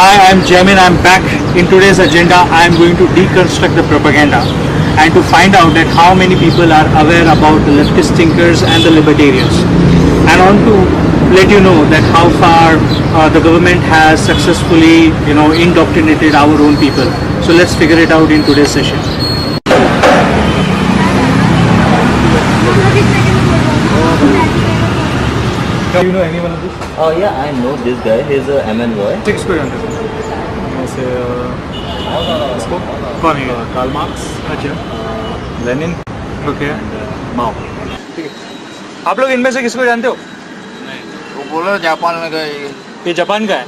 Hi, I'm Jaimine. I'm back. In today's agenda, I'm going to deconstruct the propaganda and to find out that how many people are aware about the leftist thinkers and the libertarians. And I want to let you know that how far the government has successfully, indoctrinated our own people. So let's figure it out in today's session. Do you know anyone of this? Oh yeah, I know this guy. He's a MN boy. Six को जानते हो? जैसे इसको कौन है? Karl Marx, अच्छा, Lenin, okay, माओ। ठीक है। आप लोग इनमें से किसको जानते हो? नहीं, वो बोला जापान में गए। ये जापान का है?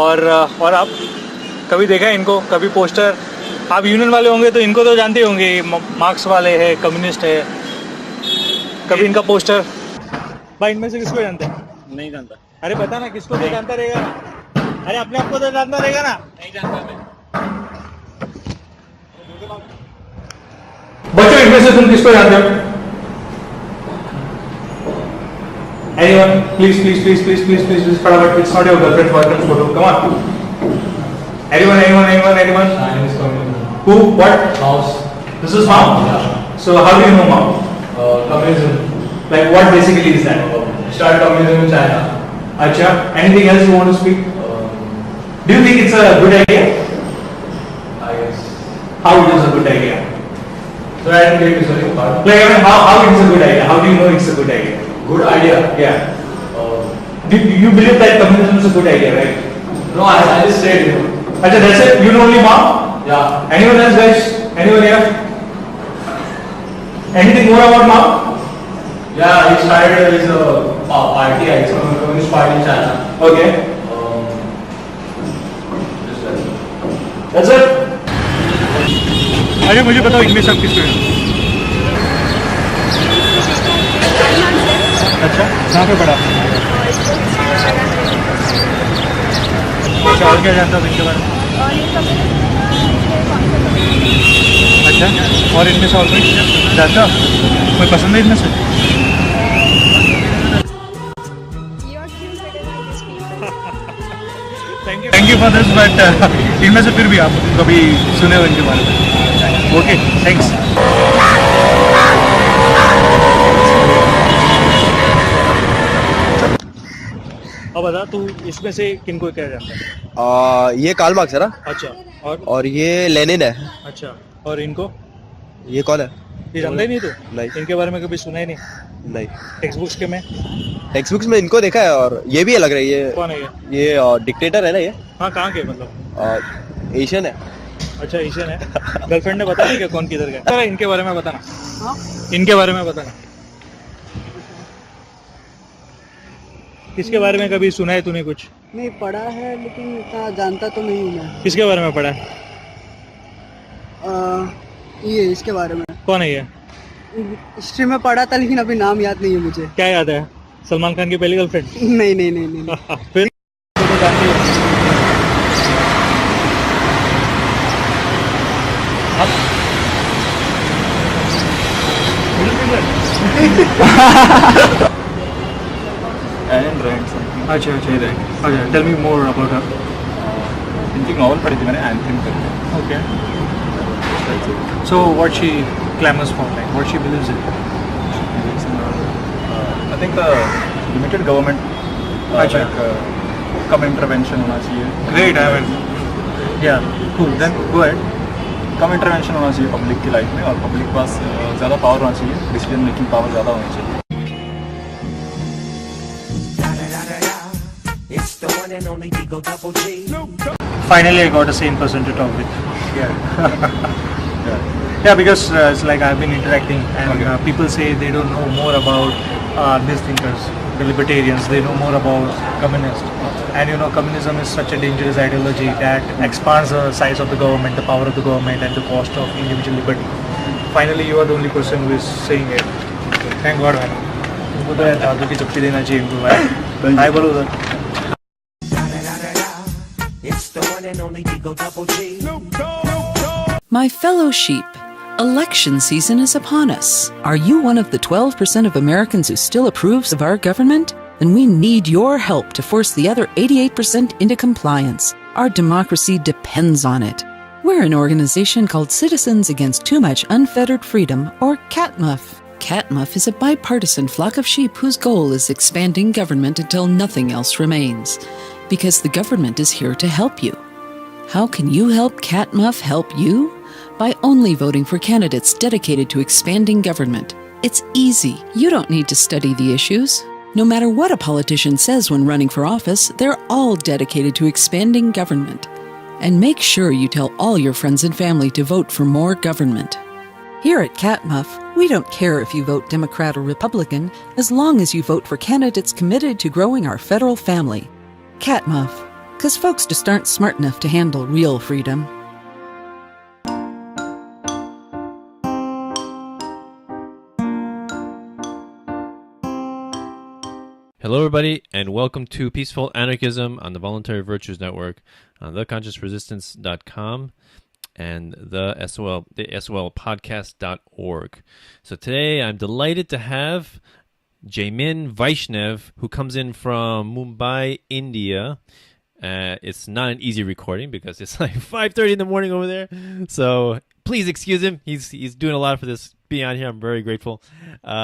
और आप कभी देखा है इनको? कभी पोस्टर? आप यूनियन वाले होंगे तो इनको तो जानते होंगे, मार्क्स वाले हैं, कम्युनिस्ट है। कभी इनका पोस्टर? भाई इनमें से किसको जानते हैं? नहीं जानता। अरे पता ना, किसको तो जानता रहेगा ना। अरे अपने आप को तो जानता रहेगा ना। नहीं जानता मैं। बच्चों इनमें से तुम किसको जानते हो? Anyone? Please, फटाफट. It's not your girlfriend's boyfriend's photo. Come on. Anyone? Who? What? House. This is Mao? Yeah. So how do you know Mao? Communism. Like what basically is that? Start communism in China. Acha. Anything else you want to speak? Do you think it's a good idea? I guess. How it is a good idea? So I didn't get to sorry part. Like how it is a good idea? How do you know it's a good idea? Good idea. Yeah. Do you believe that communism is a good idea, right? No, I just said Acha, that's it? You know only Mao? Yeah. Anyone else, guys? Anyone here? Anything more about Mao? Yeah, he started his party, Communist Party in China. Okay. That's it? अरे मुझे बताओ इनमें सब किस तरह? अच्छा, कहाँ पे पढ़ा? अच्छा, और क्या जानता हो इनके बारे में? अच्छा, और इनमें से और कोई जानता हो? कोई पसंद है इनमें से? Thank you for this, but इनमें से फिर भी आप कभी सुने हो इनके बारे में? Okay, thanks. अब बता तू इसमें से किनको क्या जानता है? ये कार्ल मार्क्स है ना? अच्छा, और ये लेनिन है। अच्छा, और इनको? ये कौन है? ये जानता ही नहीं तू? नहीं। इनके बारे में कभी सुना ही नहीं? नहीं। टेक्स्ट बुक्स के में? टेक्स्ट बुक्स में इनको देखा है, और ये भी अलग रही है। कौन है ये डिक्टेटर है ना ये? हाँ, कहाँ के मतलब? एशियन है। अच्छा, एशियन है। गर्लफ्रेंड ने बताया क्या कौन किधर गया? चलो इनके बारे में बताना। हाँ? इनके बारे में बताना। किसके बारे में कभी सुना है तूने कुछ? नहीं, पढ़ा है लेकिन इतना जानता तो नहीं हूँ मैं। किसके बारे में पढ़ा है? ये इसके बारे में। कौन है ये? हिस्ट्री में पढ़ा था लेकिन अभी नाम याद नहीं है मुझे। क्या याद है? सलमान खान की पहली गर्लफ्रेंड? नहीं। फिर तो जानती हो? अच्छा, tell me more about her. इनकी नॉवल पढ़ी थी मैंने, एंथम करके। Okay, so what she claimers for, like what she believes in? I think the limited government, अच्छा, कम इंटरवेंशन होना चाहिए। ग्रेट, आई मीन या कूल, देन गो अहेड। कम intervention होना चाहिए पब्लिक की लाइफ में, और पब्लिक के पास ज़्यादा पावर होना चाहिए, डिसीजन मेकिंग पावर ज़्यादा होनी चाहिए। Finally, I got a sane person to talk with. Yeah. Yeah, because it's like I've been interacting, and people say they don't know more about these thinkers, the libertarians. They know more about communists, and communism is such a dangerous ideology that expands the size of the government, the power of the government, and the cost of individual liberty. Finally, you are the only person who is saying it. Thank God, man. इनको तो यार दादू की चप्पी देना चाहिए इनको भाई। हाय बोलो उधर। My fellow sheep, election season is upon us. Are you one of the 12% of Americans who still approves of our government? Then we need your help to force the other 88% into compliance. Our democracy depends on it. We're an organization called Citizens Against Too Much Unfettered Freedom, or CATMUF. CATMUF is a bipartisan flock of sheep whose goal is expanding government until nothing else remains. Because the government is here to help you. How can you help CATMUF help you? By only voting for candidates dedicated to expanding government. It's easy. You don't need to study the issues. No matter what a politician says when running for office, they're all dedicated to expanding government. And make sure you tell all your friends and family to vote for more government. Here at CATMUF, we don't care if you vote Democrat or Republican, as long as you vote for candidates committed to growing our federal family. CATMUF, because folks just aren't smart enough to handle real freedom. Hello, everybody, and welcome to Peaceful Anarchism on the Voluntary Virtues Network on theconsciousresistance.com and the SOLpodcast.org. So today I'm delighted to have Jaimine Vaishnav, who comes in from Mumbai, India. It's not an easy recording because it's like 5:30 in the morning over there. So please excuse him. He's doing a lot for this. Being on here, I'm very grateful.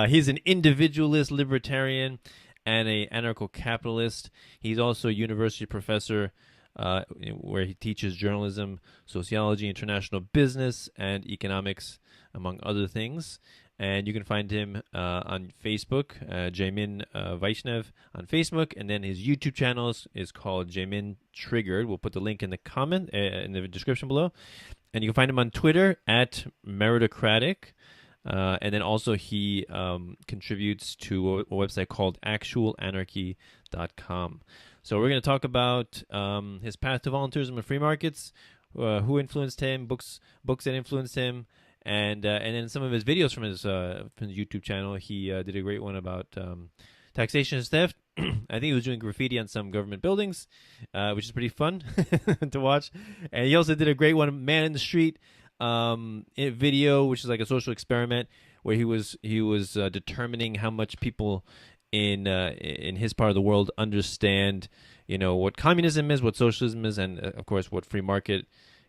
He's an individualist libertarian and an anarcho-capitalist. He's also a university professor where he teaches journalism, sociology, international business, and economics, among other things. And you can find him on Facebook, Jaimine Vaishnav on Facebook, and then his YouTube channel is called Jaimine Triggered. We'll put the link in the comment in the description below. And you can find him on Twitter at Meritocratic. And then also he contributes to a website called actualanarchy.com. So we're going to talk about his path to voluntarism and free markets, who influenced him, books that influenced him, and then some of his videos from his YouTube channel. He did a great one about taxation and theft. I think he was doing graffiti on some government buildings, which is pretty fun to watch. And he also did a great one, Man in the Street, video, which is like a social experiment where he was determining how much people in his part of the world understand, what communism is, what socialism is, and of course what free market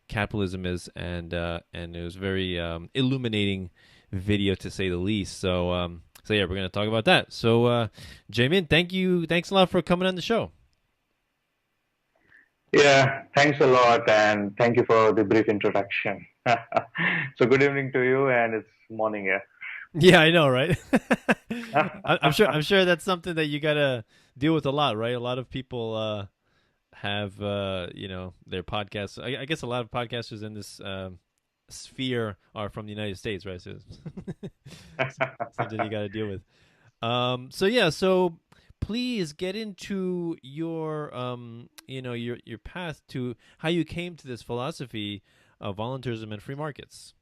capitalism is, and it was very illuminating video, to say the least. So yeah, we're gonna talk about that. So Jaimine, thanks a lot for coming on the show. Yeah, thanks a lot, and thank you for the brief introduction. So good evening to you, and it's morning here. Yeah, I know, right? I'm sure that's something that you gotta deal with a lot, right? A lot of people have their podcasts. I guess a lot of podcasters in this sphere are from the United States, right? So something you gotta deal with. So please get into your your path to how you came to this philosophy of voluntarism and free markets.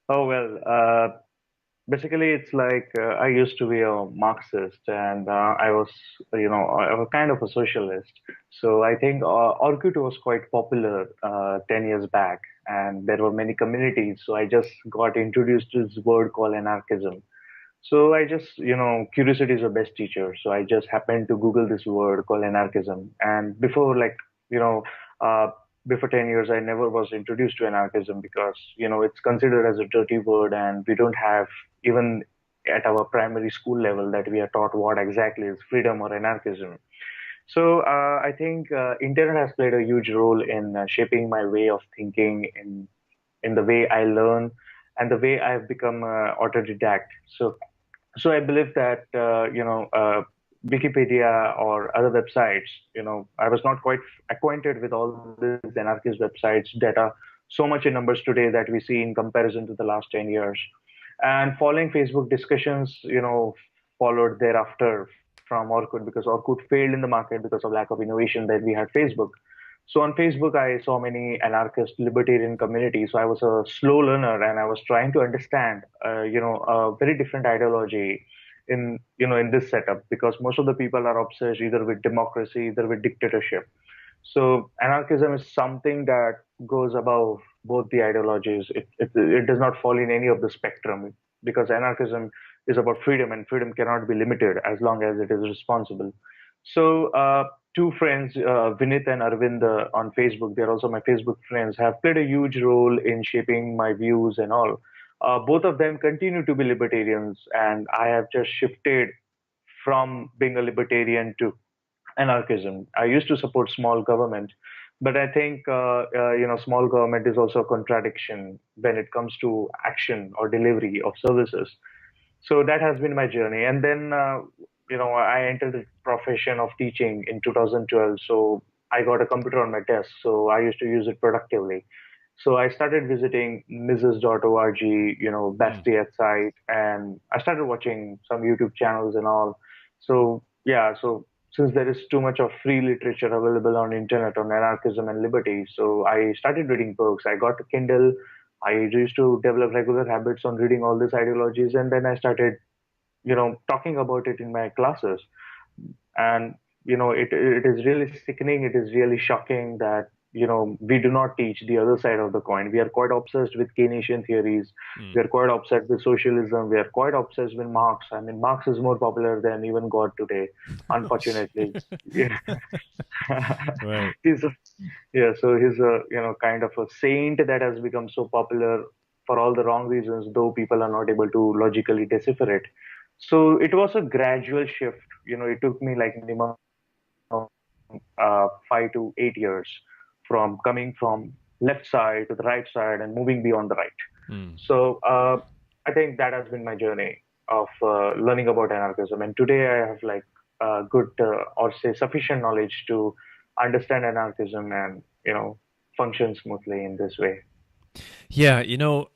Oh, well, basically it's like I used to be a Marxist, and I was kind of a socialist. So I think Orkut was quite popular 10 years back, and there were many communities. So I just got introduced to this word called anarchism. So I just, curiosity is the best teacher. So I just happened to Google this word called anarchism. And before, before 10 years, I never was introduced to anarchism because, it's considered as a dirty word, and we don't have, even at our primary school level, that we are taught what exactly is freedom or anarchism. So I think internet has played a huge role in shaping my way of thinking, in the way I learn and the way I've become autodidact. So I believe that, Wikipedia or other websites, I was not quite acquainted with all these anarchist websites that are so much in numbers today that we see in comparison to the last 10 years. And following Facebook discussions, followed thereafter from Orkut, because Orkut failed in the market because of lack of innovation that we had Facebook. So on Facebook, I saw many anarchist libertarian communities. So I was a slow learner, and I was trying to understand, a very different ideology in this setup, because most of the people are obsessed either with democracy, either with dictatorship. So anarchism is something that goes above both the ideologies. It does not fall in any of the spectrum, because anarchism is about freedom, and freedom cannot be limited as long as it is responsible. So two friends, Vinith and Arvind, on Facebook, they're also my Facebook friends, have played a huge role in shaping my views and all. Both of them continue to be libertarians, and I have just shifted from being a libertarian to anarchism. I used to support small government, but I think small government is also a contradiction when it comes to action or delivery of services. So that has been my journey, and then I entered the profession of teaching in 2012. So I got a computer on my desk, so I used to use it productively. So I started visiting Mises.org, Bastille site, and I started watching some YouTube channels and all. So yeah, so since there is too much of free literature available on internet on anarchism and liberty, so I started reading books. I got a Kindle. I used to develop regular habits on reading all these ideologies, and then I started, talking about it in my classes. And it is really sickening. It is really shocking that we do not teach the other side of the coin. We are quite obsessed with Keynesian theories. We are quite obsessed with socialism. We are quite obsessed with Marx. I mean, Marx is more popular than even God today, unfortunately. Yeah. Right. So he's a kind of a saint that has become so popular for all the wrong reasons, though people are not able to logically decipher it. So it was a gradual shift. It took me like minimum 5 to 8 years from coming from left side to the right side and moving beyond the right. So I think that has been my journey of learning about anarchism. And today I have like good or say sufficient knowledge to understand anarchism and function smoothly in this way. Yeah,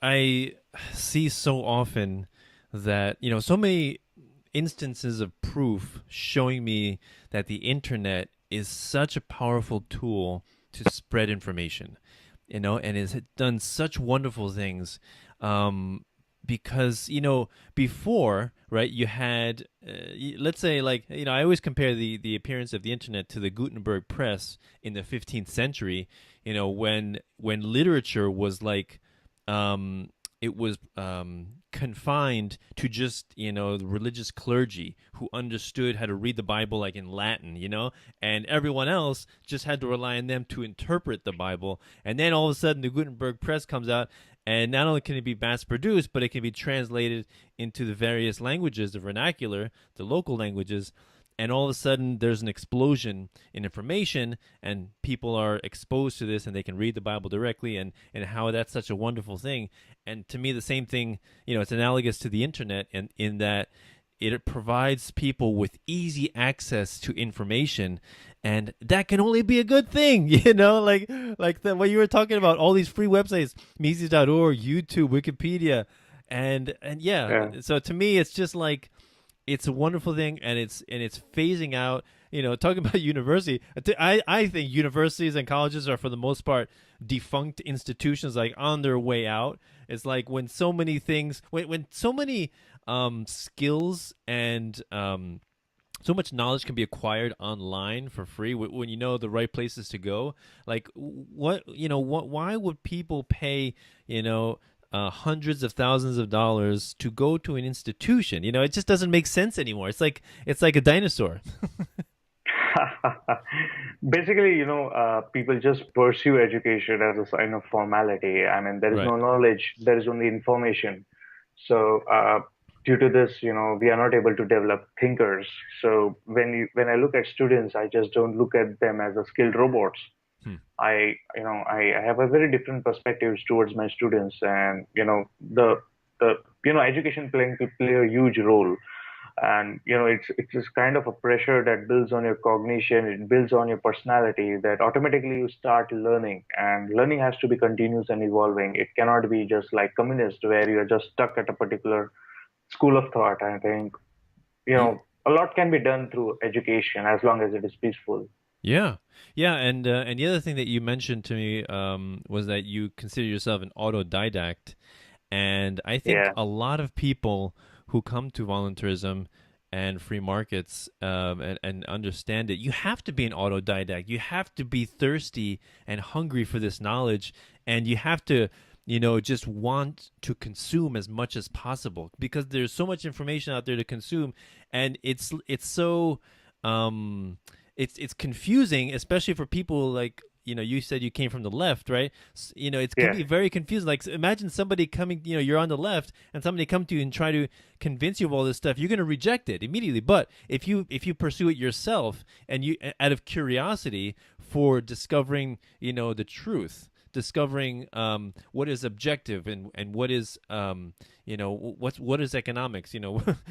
I see so often that, so many instances of proof showing me that the internet is such a powerful tool to spread information, and has done such wonderful things. Because, before, right, you had, let's say, like, I always compare the appearance of the internet to the Gutenberg Press in the 15th century, when literature was like, it was confined to just, the religious clergy who understood how to read the Bible like in Latin, and everyone else just had to rely on them to interpret the Bible. And then all of a sudden the Gutenberg Press comes out, and not only can it be mass produced, but it can be translated into the various languages, the vernacular, the local languages. And all of a sudden, there's an explosion in information, and people are exposed to this, and they can read the Bible directly, and how that's such a wonderful thing. And to me, the same thing, it's analogous to the internet, and in that it provides people with easy access to information, and that can only be a good thing, like what you were talking about, all these free websites, Mises.org, YouTube, Wikipedia, and yeah. So to me, it's just like, it's a wonderful thing, and it's phasing out. Talking about university, I think universities and colleges are for the most part defunct institutions, like on their way out. It's like when so many things, when so many skills and so much knowledge can be acquired online for free when you know the right places to go. Like why would people pay hundreds of thousands of dollars to go to an institution? It just doesn't make sense anymore. It's like a dinosaur. Basically, people just pursue education as a sign of formality. I mean, there is no knowledge, there is only information. So due to this, we are not able to develop thinkers. So when I look at students, I just don't look at them as a skilled robots. I have a very different perspectives towards my students, and the education play a huge role. And it's this kind of a pressure that builds on your cognition, it builds on your personality, that automatically you start learning, and learning has to be continuous and evolving. It cannot be just like communist where you're just stuck at a particular school of thought. I think a lot can be done through education as long as it is peaceful. Yeah, and the other thing that you mentioned to me was that you consider yourself an autodidact, and I think a lot of people who come to voluntarism and free markets and understand it, you have to be an autodidact. You have to be thirsty and hungry for this knowledge, and you have to just want to consume as much as possible, because there's so much information out there to consume, and it's so it's confusing, especially for people like, you said you came from the left, right? It can be very confusing. Like, imagine somebody coming, you're on the left, and somebody come to you and try to convince you of all this stuff. You're going to reject it immediately. But if you pursue it yourself, and you, out of curiosity for discovering, the truth, discovering what is objective and what is what is economics,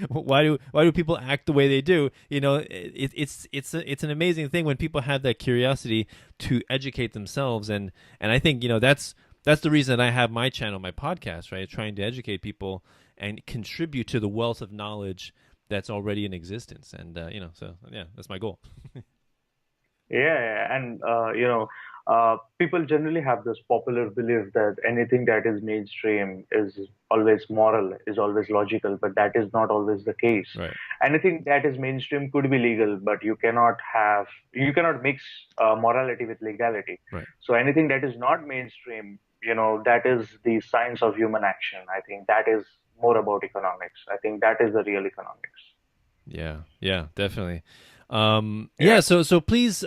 why do people act the way they do, it's an amazing thing when people have that curiosity to educate themselves, and I think that's the reason I have my channel, my podcast, right, trying to educate people and contribute to the wealth of knowledge that's already in existence, and so yeah, that's my goal. And people generally have this popular belief that anything that is mainstream is always moral, is always logical, but that is not always the case. Right. Anything that is mainstream could be legal, but you cannot mix morality with legality. Right. So anything that is not mainstream, that is the science of human action. I think that is more about economics. I think that is the real economics. Yeah, definitely. So please,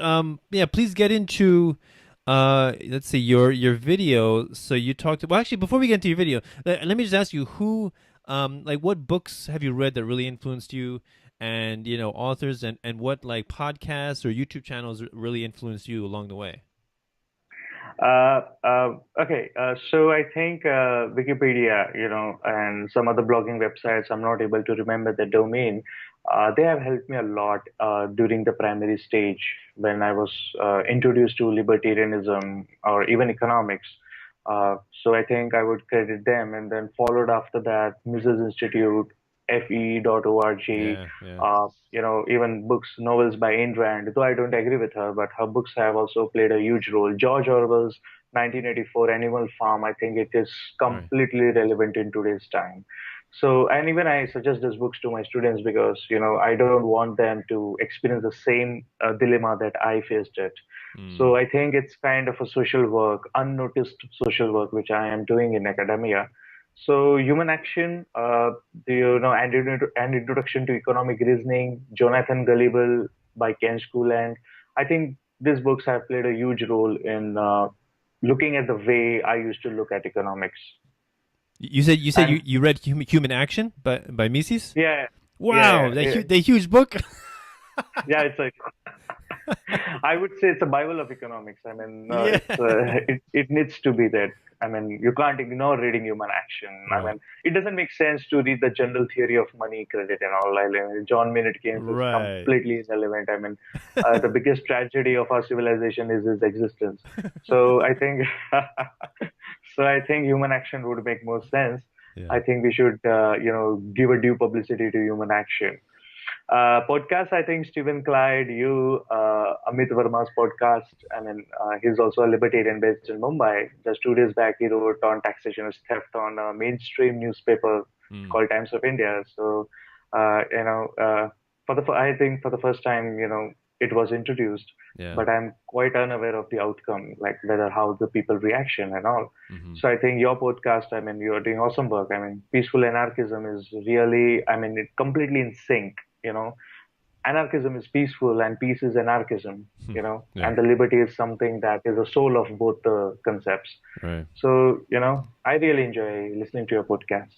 please get into, let's see, your video. So you talked, well, actually, before we get into your video, let me just ask you who, like, what books have you read that really influenced you, and, authors, and what, like, podcasts or YouTube channels really influenced you along the way? Okay. So I think Wikipedia, and some other blogging websites, I'm not able to remember the domain. They have helped me a lot during the primary stage when I was introduced to libertarianism or even economics. So I think I would credit them, and then followed after that Mises Institute, fe.org, even books, novels by Ayn Rand, though I don't agree with her, but her books have also played a huge role. George Orwell's 1984 Animal Farm, I think it is completely relevant in today's time. So, and even I suggest these books to my students because, I don't want them to experience the same dilemma that I faced it. So I think it's kind of a social work, unnoticed social work, which I am doing in academia. So Human Action, and Introduction to Economic Reasoning, Jonathan Gullible by Ken Schooland. I think these books have played a huge role in looking at the way I used to look at economics. You said you read Human Action by Mises? Yeah. Wow, the huge book. Yeah, it's like I would say it's a Bible of economics. I mean, it needs to be that. I mean, you can't ignore reading Human Action. Right. I mean, it doesn't make sense to read the general theory of money, credit, and all. I mean, John Maynard Keynes is completely irrelevant. I mean, the biggest tragedy of our civilization is its existence. So I think, Human Action would make more sense. Yeah. I think we should, give a due publicity to Human Action. Podcast, I think Stephen Clyde, Amit Verma's podcast. I mean, he's also a libertarian based in Mumbai. Just 2 days back, he wrote on taxation as theft on a mainstream newspaper called Times of India. So, I think for the first time, it was introduced, but I'm quite unaware of the outcome, like how the people reaction and all. So I think your podcast, I mean, you're doing awesome work. I mean, Peaceful Anarchism is really, I mean, it's completely in sync. Anarchism is peaceful and peace is anarchism, and the liberty is something that is the soul of both the concepts. Right. So, I really enjoy listening to your podcast.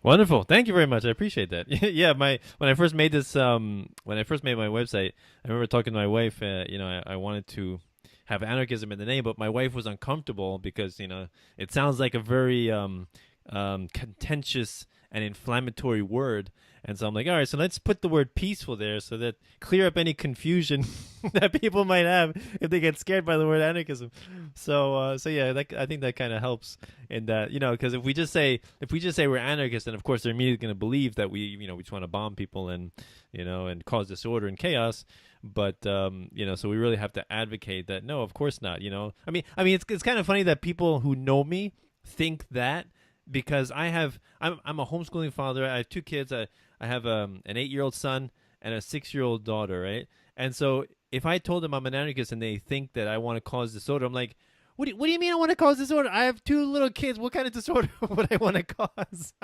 Wonderful. Thank you very much. I appreciate that. Yeah, when I first made this, when I first made my website, I remember talking to my wife, I wanted to have anarchism in the name, but my wife was uncomfortable because, it sounds like a very contentious and inflammatory word. And so I'm like, all right, so let's put the word peaceful there so that clear up any confusion that people might have if they get scared by the word anarchism. So yeah, I think that kind of helps in that, because if we just say we're anarchists, then of course they're immediately going to believe that we just want to bomb people and, and cause disorder and chaos. But, so we really have to advocate that. No, of course not. I mean, it's kind of funny that people who know me think that, because I'm a homeschooling father. I have 2 kids. I have an 8-year-old son and a 6-year-old daughter, right? And so if I told them I'm an anarchist and they think that I want to cause disorder, I'm like, what do you mean I want to cause disorder? I have 2 little kids. What kind of disorder would I want to cause?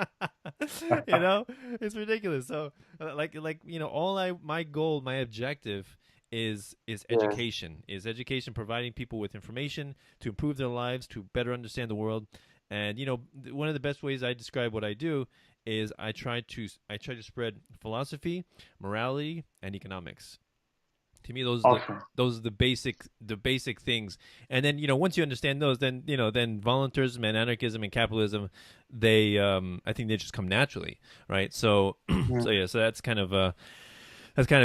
It's ridiculous. So my goal, my objective is education. Is education providing people with information to improve their lives, to better understand the world. And one of the best ways I describe what I do is I try to spread philosophy, morality, and economics. To me, those are the basic things. And then once you understand those, then then voluntarism and anarchism and capitalism, they I think they just come naturally, right? So so that's kind of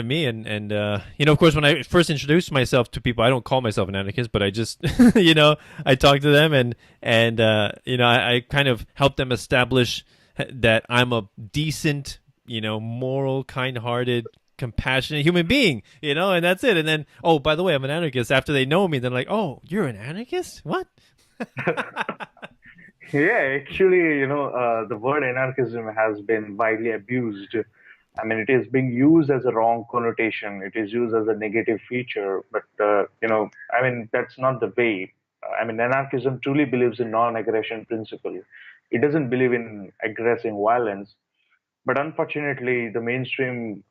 me. And of course, when I first introduced myself to people, I don't call myself an anarchist, but I just I talk to them and I kind of help them establish that I'm a decent, moral, kind-hearted, compassionate human being, and that's it. And then, oh, by the way, I'm an anarchist. After they know me, they're like, oh, you're an anarchist? What? Yeah, actually, the word anarchism has been widely abused. I mean, it is being used as a wrong connotation. It is used as a negative feature. But, I mean, that's not the way. I mean, anarchism truly believes in non-aggression principle. It doesn't believe in aggressing violence. But unfortunately, the mainstream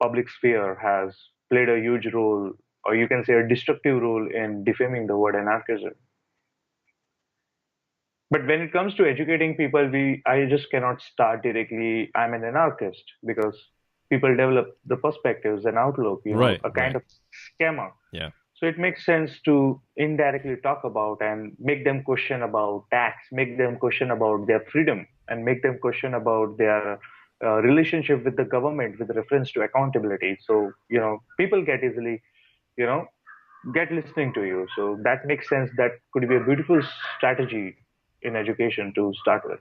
public sphere has played a huge role, or you can say a destructive role, in defaming the word anarchism. But when it comes to educating people, I just cannot start directly, I'm an anarchist, because people develop the perspectives and outlook, a kind of schema. Yeah. So it makes sense to indirectly talk about and make them question about tax, make them question about their freedom, and make them question about their relationship with the government with reference to accountability. So, people get easily, get listening to you. So that makes sense. That could be a beautiful strategy in education to start with.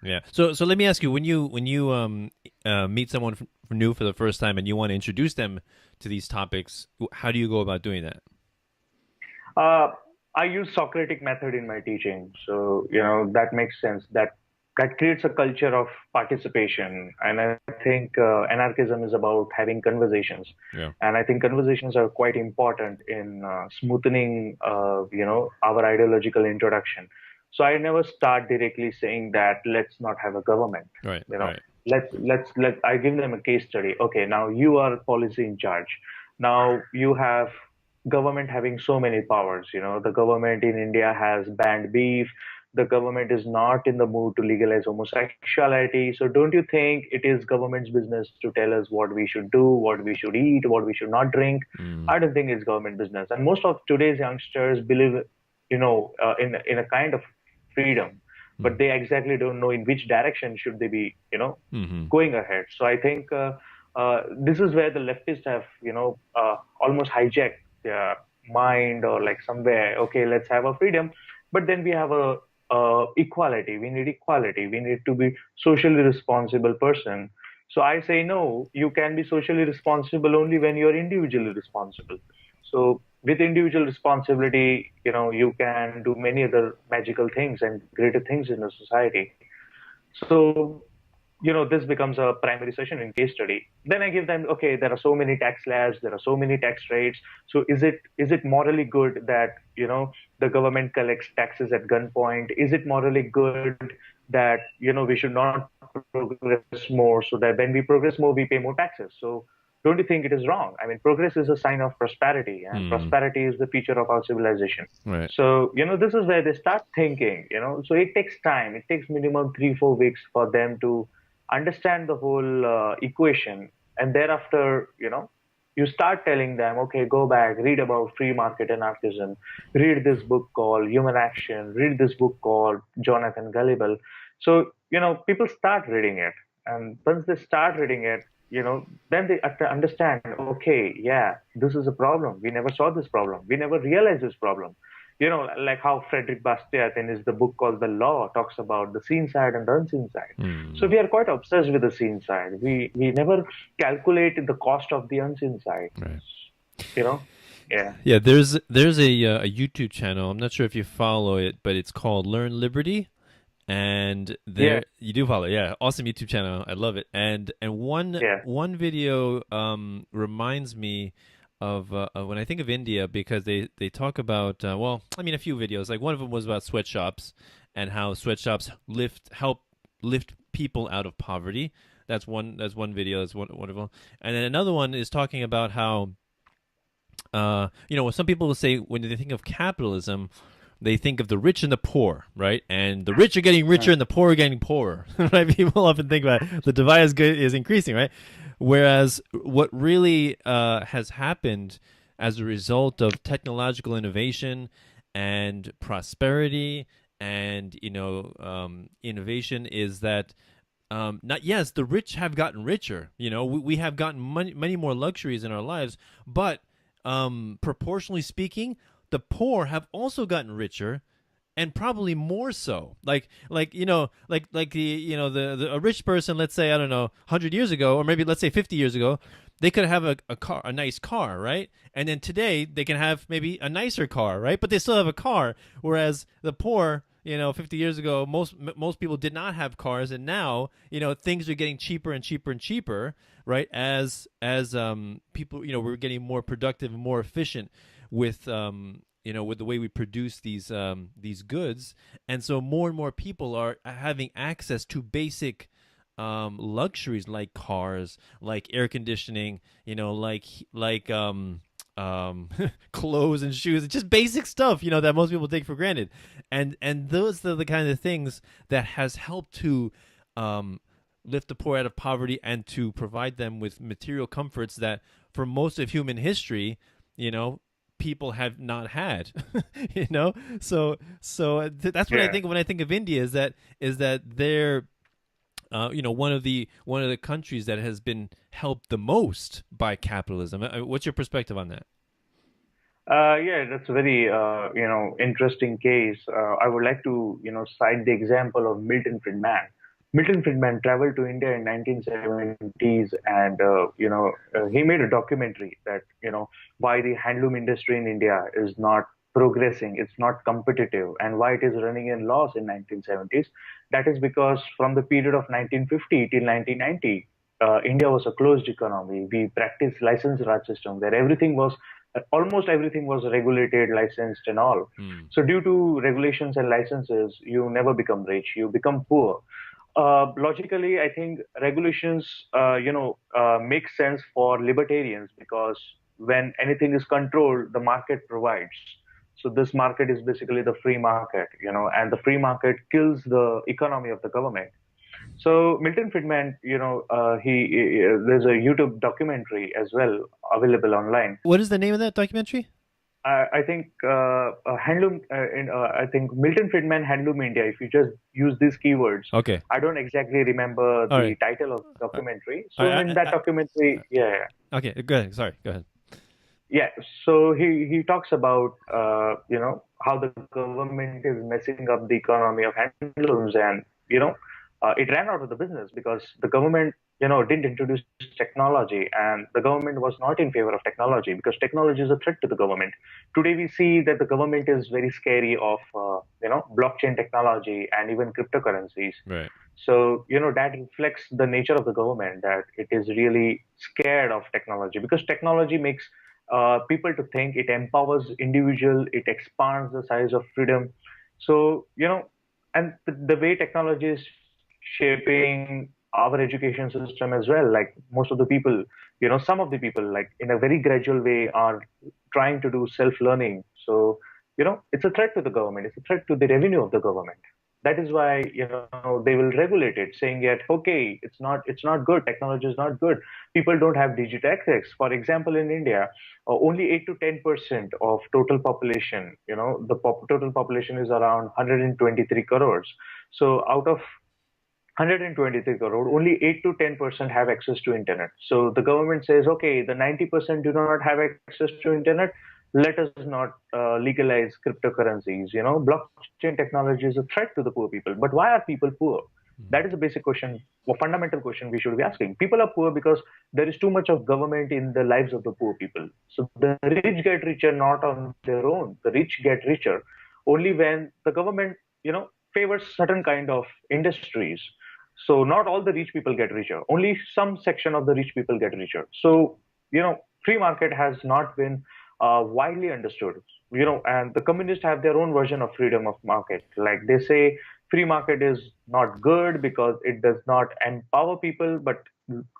Yeah. So let me ask you, when you meet someone new for the first time and you want to introduce them to these topics, how do you go about doing that? I use Socratic method in my teaching. So, that makes sense. That creates a culture of participation. And I think anarchism is about having conversations. Yeah. And I think conversations are quite important in smoothing, our ideological introduction. So I never start directly saying that let's not have a government. Right. I give them a case study. Okay, now you are policy in charge. Now you have government having so many powers. The government in India has banned beef. The government is not in the mood to legalize homosexuality. So don't you think it is government's business to tell us what we should do, what we should eat, what we should not drink? I don't think it's government business. And most of today's youngsters believe, in a kind of freedom, but they exactly don't know in which direction should they be, going ahead. So I think this is where the leftists have, almost hijacked their mind, or like somewhere, okay, let's have a freedom, but then we have a equality. We need equality. We need to be socially responsible person. So I say, no, you can be socially responsible only when you're individually responsible. So with individual responsibility, you can do many other magical things and greater things in a society. So, this becomes a primary session in case study. Then I give them, okay, there are so many tax slabs, there are so many tax rates. So is it morally good that, the government collects taxes at gunpoint? Is it morally good that, we should not progress more, so that when we progress more, we pay more taxes? So don't you think it is wrong? I mean, progress is a sign of prosperity, and prosperity is the feature of our civilization. Right. So, this is where they start thinking, so it takes time. It takes minimum 3-4 weeks for them to understand the whole equation. And thereafter, you start telling them, okay, go back, read about free market anarchism, read this book called Human Action, read this book called Jonathan Gullible. So, people start reading it. And once they start reading it, then they understand, okay, yeah, this is a problem. We never saw this problem. We never realized this problem. Like how Frederick Bastiat in his the book called The Law talks about the seen side and the unseen side. So we are quite obsessed with the seen side. We never calculate the cost of the unseen side. Right. Yeah. Yeah, there's a YouTube channel. I'm not sure if you follow it, but it's called Learn Liberty. And there you do follow, awesome YouTube channel. I love it. And one video reminds me of when I think of India, because they talk about a few videos. Like one of them was about sweatshops and how sweatshops help lift people out of poverty. That's one video. That's wonderful. And then another one is talking about how some people will say when they think of capitalism, they think of the rich and the poor, right? And the rich are getting richer and the poor are getting poorer, right? People often think about it. The divide is increasing, right? Whereas what really has happened as a result of technological innovation and prosperity and innovation is that the rich have gotten richer. We have gotten many more luxuries in our lives, but proportionally speaking, the poor have also gotten richer, and probably more so. A rich person, let's say, I don't know, 100 years ago, or maybe let's say 50 years ago, they could have a nice car, right? And then today they can have maybe a nicer car, right? But they still have a car. Whereas the poor, 50 years ago, most people did not have cars, and now, things are getting cheaper and cheaper and cheaper, right? As people, we're getting more productive and more efficient with with the way we produce these goods, and so more and more people are having access to basic luxuries like cars, like air conditioning, like clothes and shoes, just basic stuff, that most people take for granted, and those are the kind of things that has helped to lift the poor out of poverty and to provide them with material comforts that for most of human history, people have not had. So that's what I think when I think of India, is that they're one of the countries that has been helped the most by capitalism. What's your perspective on that? That's a very interesting case. I would like to cite the example of Milton Friedman. Milton Friedman traveled to India in 1970s, and he made a documentary that why the handloom industry in India is not progressing, it's not competitive, and why it is running in loss in 1970s. That is because from the period of 1950 till 1990, India was a closed economy. We practiced license Raj system where almost everything was regulated, licensed, and all. So due to regulations and licenses, you never become rich, you become poor. Logically, I think regulations, make sense for libertarians, because when anything is controlled, the market provides. So this market is basically the free market, and the free market kills the economy of the government. So Milton Friedman, there's a YouTube documentary as well available online. What is the name of that documentary? I think handloom. I think Milton Friedman Handloom India. If you just use these keywords, okay. I don't exactly remember the title of the documentary. So in that documentary, Okay, go ahead. Sorry, go ahead. Yeah. So he talks about how the government is messing up the economy of handlooms, and it ran out of the business because the government didn't introduce technology, and the government was not in favor of technology because technology is a threat to the government. Today we see that the government is very scary of blockchain technology and even cryptocurrencies. Right. So that reflects the nature of the government, that it is really scared of technology, because technology makes people to think, it empowers individual, it expands the size of freedom. So and the way technology is shaping our education system as well, like most of the people, some of the people, like in a very gradual way, are trying to do self-learning. So it's a threat to the government, it's a threat to the revenue of the government. That is why they will regulate it, saying that okay, it's not good, technology is not good, people don't have digital access. For example, in India, only 8 to 10% of total population, the total population is around 123 crores. So out of 123 crore, only 8 to 10% have access to internet. So the government says, okay, the 90% do not have access to internet, let us not legalize cryptocurrencies. Blockchain technology is a threat to the poor people. But why are people poor? That is a basic question, a fundamental question we should be asking. People are poor because there is too much of government in the lives of the poor people. So the rich get richer not on their own. The rich get richer only when the government, favors certain kind of industries. So not all the rich people get richer. Only some section of the rich people get richer. So, free market has not been widely understood, and the communists have their own version of freedom of market. Like they say, free market is not good because it does not empower people. But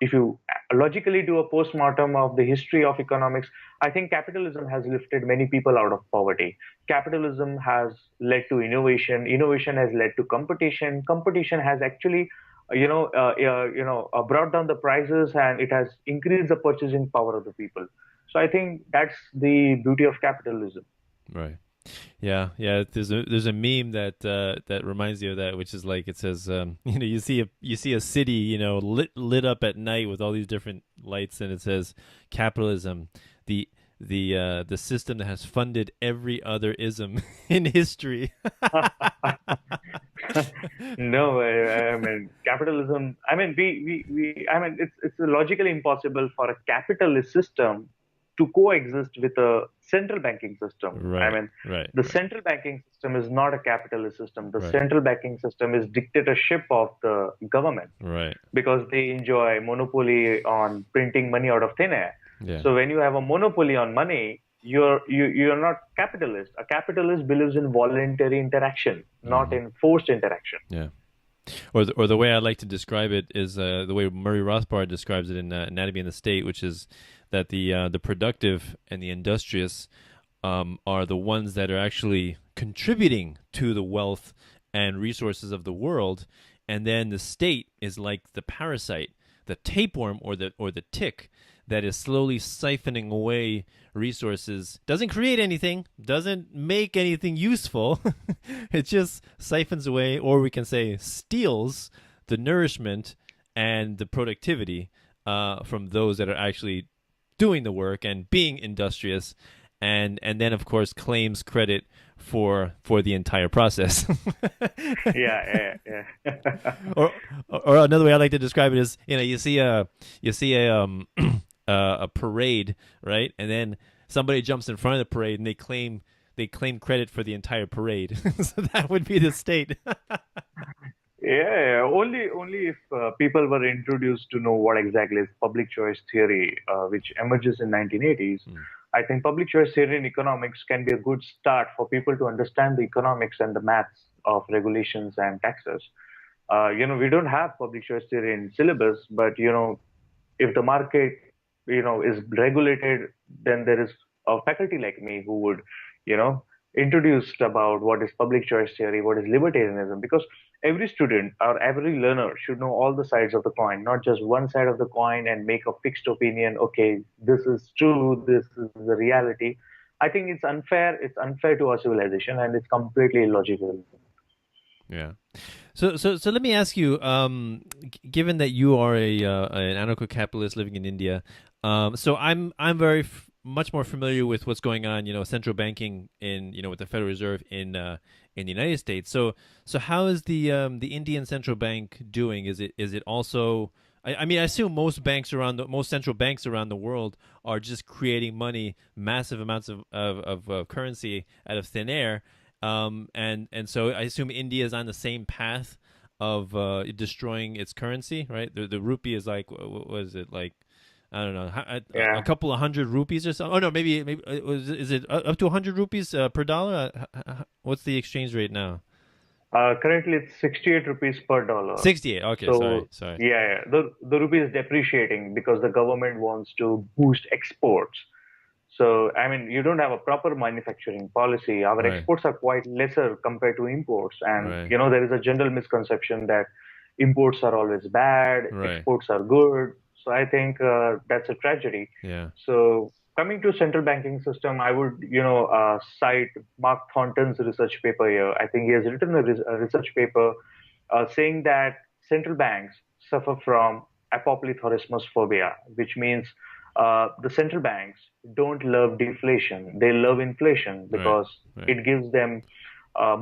if you logically do a postmortem of the history of economics, I think capitalism has lifted many people out of poverty. Capitalism has led to innovation. Innovation has led to competition. Competition has actually, brought down the prices, and it has increased the purchasing power of the people. So I think that's the beauty of capitalism. Right. Yeah, yeah. There's a meme that that reminds you of that, which is like, it says, you see a city, lit up at night with all these different lights, and it says capitalism, the system that has funded every other ism in history. No, I mean capitalism. I mean I mean it's logically impossible for a capitalist system to coexist with a central banking system. Right. I mean, Right. the central banking system is not a capitalist system. The Right. central banking system is dictatorship of the government Right. because they enjoy monopoly on printing money out of thin air. Yeah. So when you have a monopoly on money, you're not capitalist. A capitalist believes in voluntary interaction, not in forced interaction. Yeah. Or the way I like to describe it is the way Murray Rothbard describes it in Anatomy of the State, which is that the productive and the industrious are the ones that are actually contributing to the wealth and resources of the world, and then the state is like the parasite, the tapeworm or the tick that is slowly siphoning away resources, doesn't create anything, doesn't make anything useful. It just siphons away, or we can say steals the nourishment and the productivity from those that are actually doing the work and being industrious, and then of course claims credit for the entire process. Yeah. or another way I like to describe it is, you see a parade, right? And then somebody jumps in front of the parade and they claim credit for the entire parade. So that would be the state. Yeah, only if people were introduced to know what exactly is public choice theory, which emerges in 1980s. I think public choice theory in economics can be a good start for people to understand the economics and the maths of regulations and taxes. We don't have public choice theory in syllabus, but if the market is regulated, then there is a faculty like me who would introduced about what is public choice theory, what is libertarianism, because every student or every learner should know all the sides of the coin, not just one side of the coin and make a fixed opinion. Okay, this is true, this is the reality. I think it's unfair. It's unfair to our civilization, and it's completely illogical. Yeah. So let me ask you, given that you are an anarcho-capitalist living in India, so I'm very much more familiar with what's going on, central banking in, with the Federal Reserve in the United States. So how is the Indian central bank doing? Is it also? I mean, I assume most central banks around the world are just creating money, massive amounts of currency out of thin air. And so I assume India is on the same path of destroying its currency, right? The rupee is like, what is it, like, I don't know, a couple of hundred rupees or something. Oh no, maybe is it up to 100 rupees per dollar? What's the exchange rate now? Currently, it's 68 rupees per dollar. 68. Okay, so, sorry. Yeah. The rupee is depreciating because the government wants to boost exports. So, I mean, you don't have a proper manufacturing policy. Our Right. exports are quite lesser compared to imports. And, Right. there is a general misconception that imports are always bad, Right. exports are good. So I think that's a tragedy. Yeah. So coming to central banking system, I would, cite Mark Thornton's research paper here. I think he has written a research paper saying that central banks suffer from apoplecthorismus phobia, which means the central banks don't love deflation. They love inflation because Right. it gives them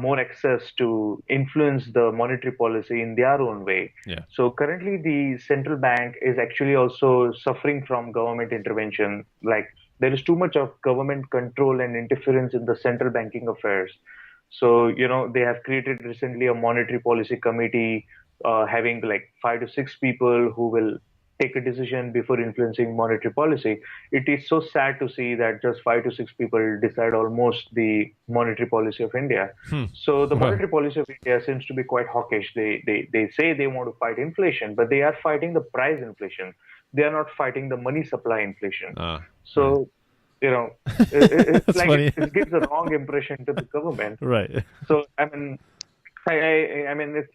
more access to influence the monetary policy in their own way. Yeah. So currently the central bank is actually also suffering from government intervention. Like there is too much of government control and interference in the central banking affairs. So, they have created recently a monetary policy committee having like 5 to 6 people who will take a decision before influencing monetary policy. It is so sad to see that just 5 to 6 people decide almost the monetary policy of India. So the monetary policy of India seems to be quite hawkish. They say they want to fight inflation, but they are fighting the price inflation. They are not fighting the money supply inflation. So, it's like it gives a wrong impression to the government. Right. So, I mean, it's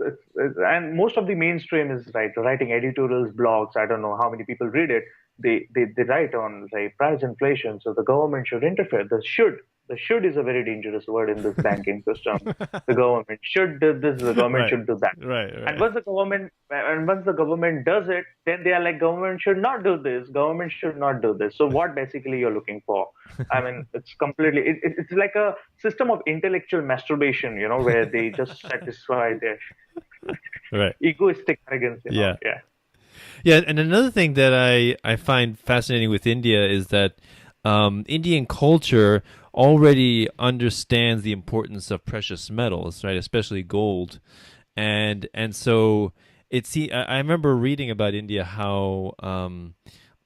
and most of the mainstream is writing editorials, blogs. I don't know how many people read it. They write on price inflation, so the government should interfere. The should is a very dangerous word in this banking system. The government should do this. The government should do that. Right. And once the government does it, then they are like, government should not do this. Government should not do this. So what basically you're looking for? I mean, it's completely. It's like a system of intellectual masturbation, where they just satisfy their egoistic arrogance. Yeah. And another thing that I find fascinating with India is that Indian culture already understands the importance of precious metals, right? Especially gold, and so I remember reading about India how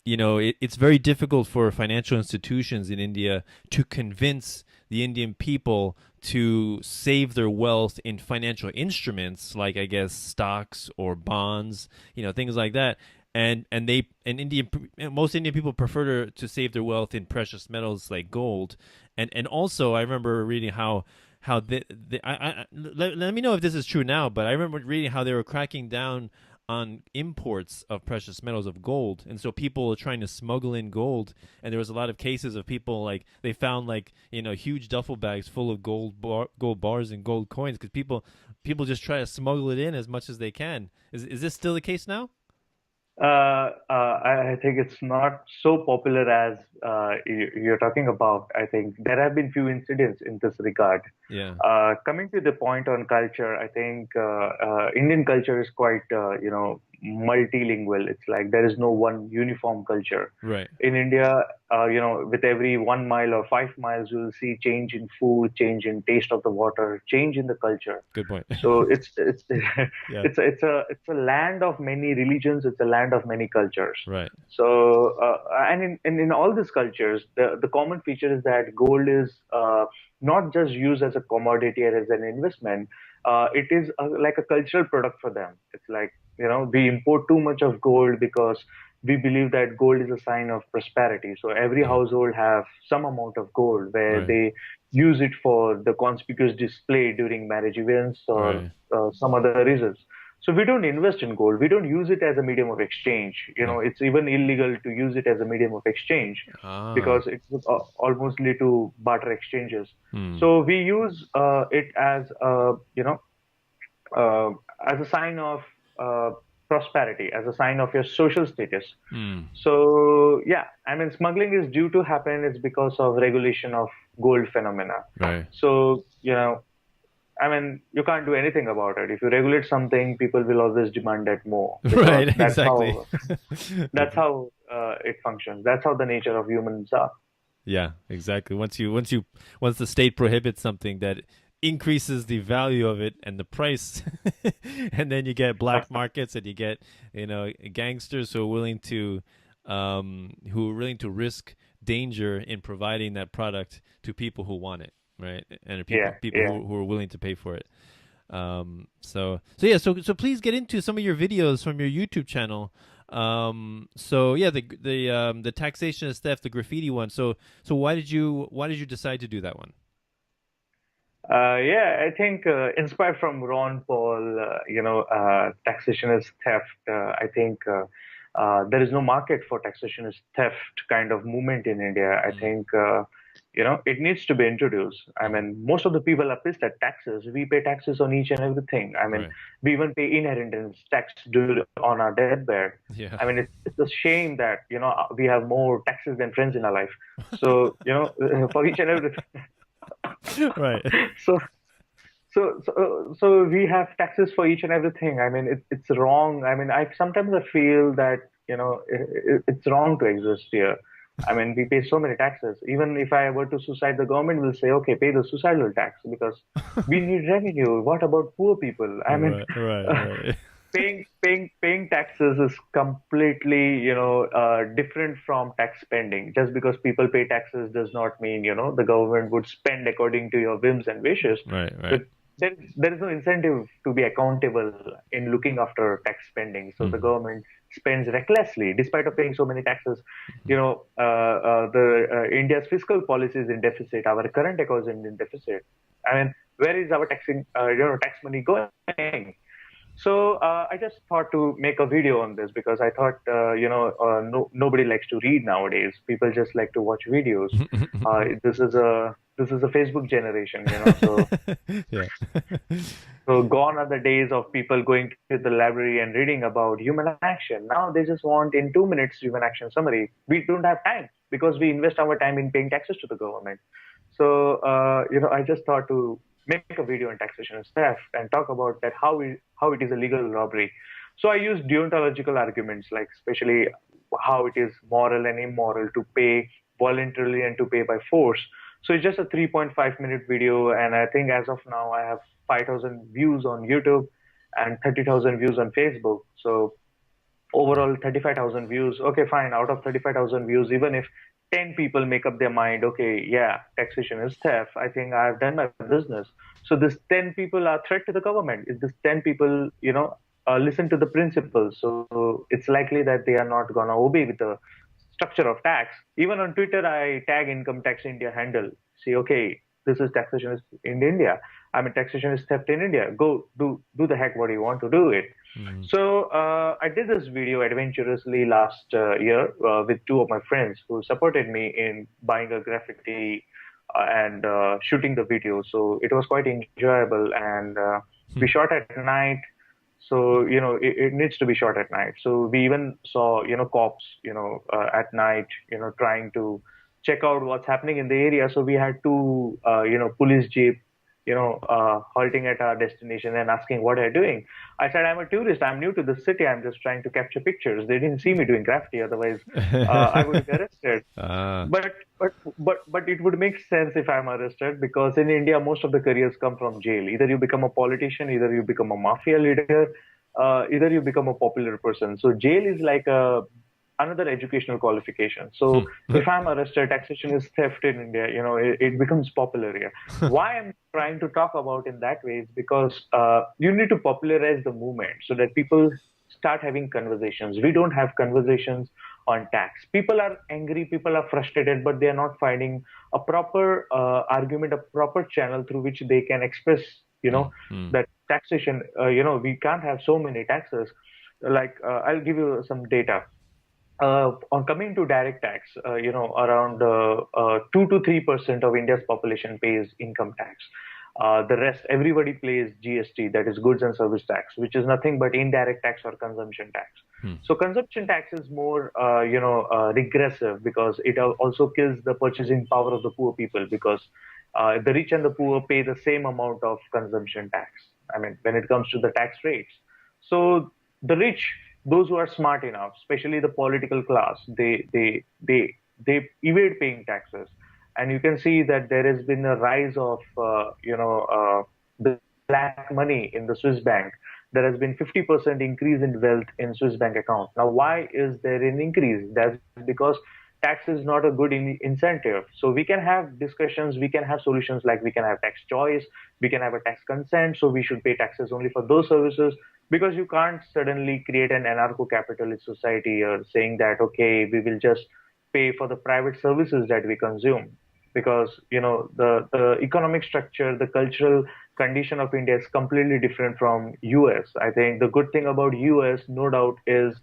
it's very difficult for financial institutions in India to convince the Indian people to save their wealth in financial instruments like, I guess, stocks or bonds, things like that. And most Indian people prefer to save their wealth in precious metals like gold, and also I remember reading how let me know if this is true now, but I remember reading how they were cracking down on imports of precious metals of gold, and so people were trying to smuggle in gold, and there was a lot of cases of people they found huge duffel bags full of gold bars and gold coins because people just try to smuggle it in as much as they can. Is this still the case now? I think it's not so popular as you're talking about. I think there have been few incidents in this regard. Yeah. Coming to the point on culture, I think Indian culture is quite, multilingual. It's like there is no one uniform culture. Right. In India, with every 1 mile or 5 miles, you'll see change in food, change in taste of the water, change in the culture. Good point. So it's a land of many religions. It's a land of many cultures. Right. So and in all these cultures, the common feature is that gold is not just used as a commodity or as an investment. It is like a cultural product for them. It's like, we import too much of gold because we believe that gold is a sign of prosperity. So every household have some amount of gold where they use it for the conspicuous display during marriage events or some other reasons. So we don't invest in gold. We don't use it as a medium of exchange. It's even illegal to use it as a medium of exchange because it would almost lead to barter exchanges. So we use it as as a sign of prosperity, as a sign of your social status. So smuggling is due to happen. It's because of regulation of gold phenomena. Right. So you can't do anything about it. If you regulate something, people will always demand that more. Right. That's Exactly. how it functions. That's how the nature of humans are. Yeah. Exactly. Once the state prohibits something, that increases the value of it and the price, and then you get black markets, and you get gangsters who are willing to risk danger in providing that product to people who want it, right? And people who are willing to pay for it. So please get into some of your videos from your YouTube channel. The taxation is theft, the graffiti one. So why did you decide to do that one? I think inspired from Ron Paul, taxation is theft. I think there is no market for taxation is theft kind of movement in India. I think, it needs to be introduced. I mean, most of the people are pissed at taxes. We pay taxes on each and everything. I mean, we even pay inheritance tax on our deathbed. Yeah. I mean, it's a shame that, we have more taxes than friends in our life. So, for each and everything. Right. So we have taxes for each and everything. I mean, it's wrong. I mean, I sometimes feel that it's wrong to exist here. I mean, we pay so many taxes. Even if I were to suicide, the government will say, okay, pay the suicidal tax because we need revenue. What about poor people? I mean, right. paying tax taxes is completely, different from tax spending. Just because people pay taxes does not mean, the government would spend according to your whims and wishes. Right. But there is no incentive to be accountable in looking after tax spending. So the government spends recklessly, despite of paying so many taxes. India's fiscal policy is in deficit. Our current account is in deficit. I mean, where is our tax money going? So I just thought to make a video on this because I thought, nobody likes to read nowadays. People just like to watch videos. This is a Facebook generation, So Yeah. so gone are the days of people going to the library and reading about human action. Now they just want in 2 minutes human action summary. We don't have time because we invest our time in paying taxes to the government. So I just thought to make a video on taxation and theft and talk about that how it is a legal robbery. So I use deontological arguments, like especially how it is moral and immoral to pay voluntarily and to pay by force. So it's just a 3.5-minute video, and I think as of now I have 5,000 views on YouTube and 30,000 views on Facebook. So overall 35,000 views. Okay, fine. Out of 35,000 views, even if 10 people make up their mind, okay, yeah, taxation is theft, I think I've done my business. So this 10 people are a threat to the government. If this 10 people, listen to the principles, so it's likely that they are not going to obey with the structure of tax. Even on Twitter, I tag Income Tax India handle. See, okay, this is taxation is in India. I mean, taxation is theft in India. Go do the heck what you want to do it. So I did this video adventurously last year with two of my friends who supported me in buying a graffiti and shooting the video. So it was quite enjoyable, and we shot at night. So, it needs to be shot at night. So we even saw, cops, at night, trying to check out what's happening in the area. So we had two, police jeep, halting at our destination and asking what I'm doing. I said, I'm a tourist. I'm new to the city. I'm just trying to capture pictures. They didn't see me doing graffiti. Otherwise, I would be arrested. But it would make sense if I'm arrested, because in India, most of the careers come from jail. Either you become a politician, either you become a mafia leader, either you become a popular person. So jail is like another educational qualification. So if I'm arrested, taxation is theft in India, it becomes popular here. Why I'm trying to talk about in that way is because you need to popularize the movement so that people start having conversations. We don't have conversations on tax. People are angry, people are frustrated, but they are not finding a proper argument, a proper channel through which they can express, that taxation, we can't have so many taxes. Like, I'll give you some data. On coming to direct tax, around 2 to 3% of India's population pays income tax. The rest, everybody pays GST, that is goods and service tax, which is nothing but indirect tax or consumption tax. So consumption tax is more, regressive, because it also kills the purchasing power of the poor people, because the rich and the poor pay the same amount of consumption tax. I mean, when it comes to the tax rates. So the rich, those who are smart enough, especially the political class, they evade paying taxes. And you can see that there has been a rise of, the black money in the Swiss bank. There has been 50% increase in wealth in Swiss bank account. Now, why is there an increase? That's because tax is not a good incentive. So we can have discussions, we can have solutions, like we can have tax choice, we can have a tax consent. So we should pay taxes only for those services, because you can't suddenly create an anarcho-capitalist society or saying that, okay, we will just pay for the private services that we consume. Because, the economic structure, the cultural condition of India is completely different from US. I think the good thing about US, no doubt, is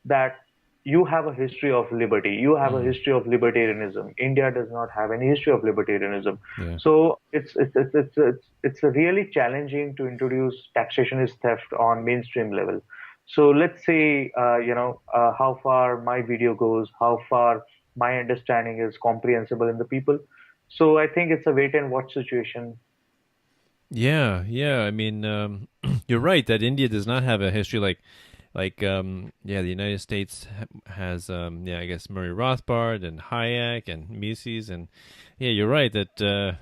that you have a history of liberty. You have a history of libertarianism. India does not have any history of libertarianism. Yeah. So it's really challenging to introduce taxation is theft on mainstream level. So let's see, how far my video goes, how far my understanding is comprehensible in the people. So I think it's a wait and watch situation. Yeah. I mean, you're right that India does not have a history like the United States has, I guess Murray Rothbard and Hayek and Mises, and you're right that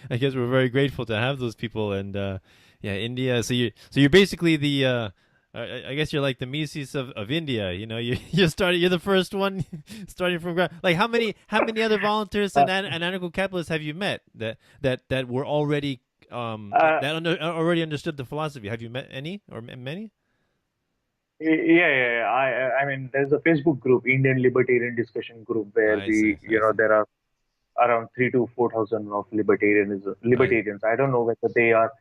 I guess we're very grateful to have those people, and India. So you're basically the I guess you're like the Mises of India. You know, you're the first one starting from ground. Like how many other volunteers and anarcho-capitalists have you met that were already already understood the philosophy? Have you met any or many? Yeah. I mean, there's a Facebook group, Indian Libertarian Discussion Group, where there are around 3 to 4,000 of libertarians. I don't know whether they are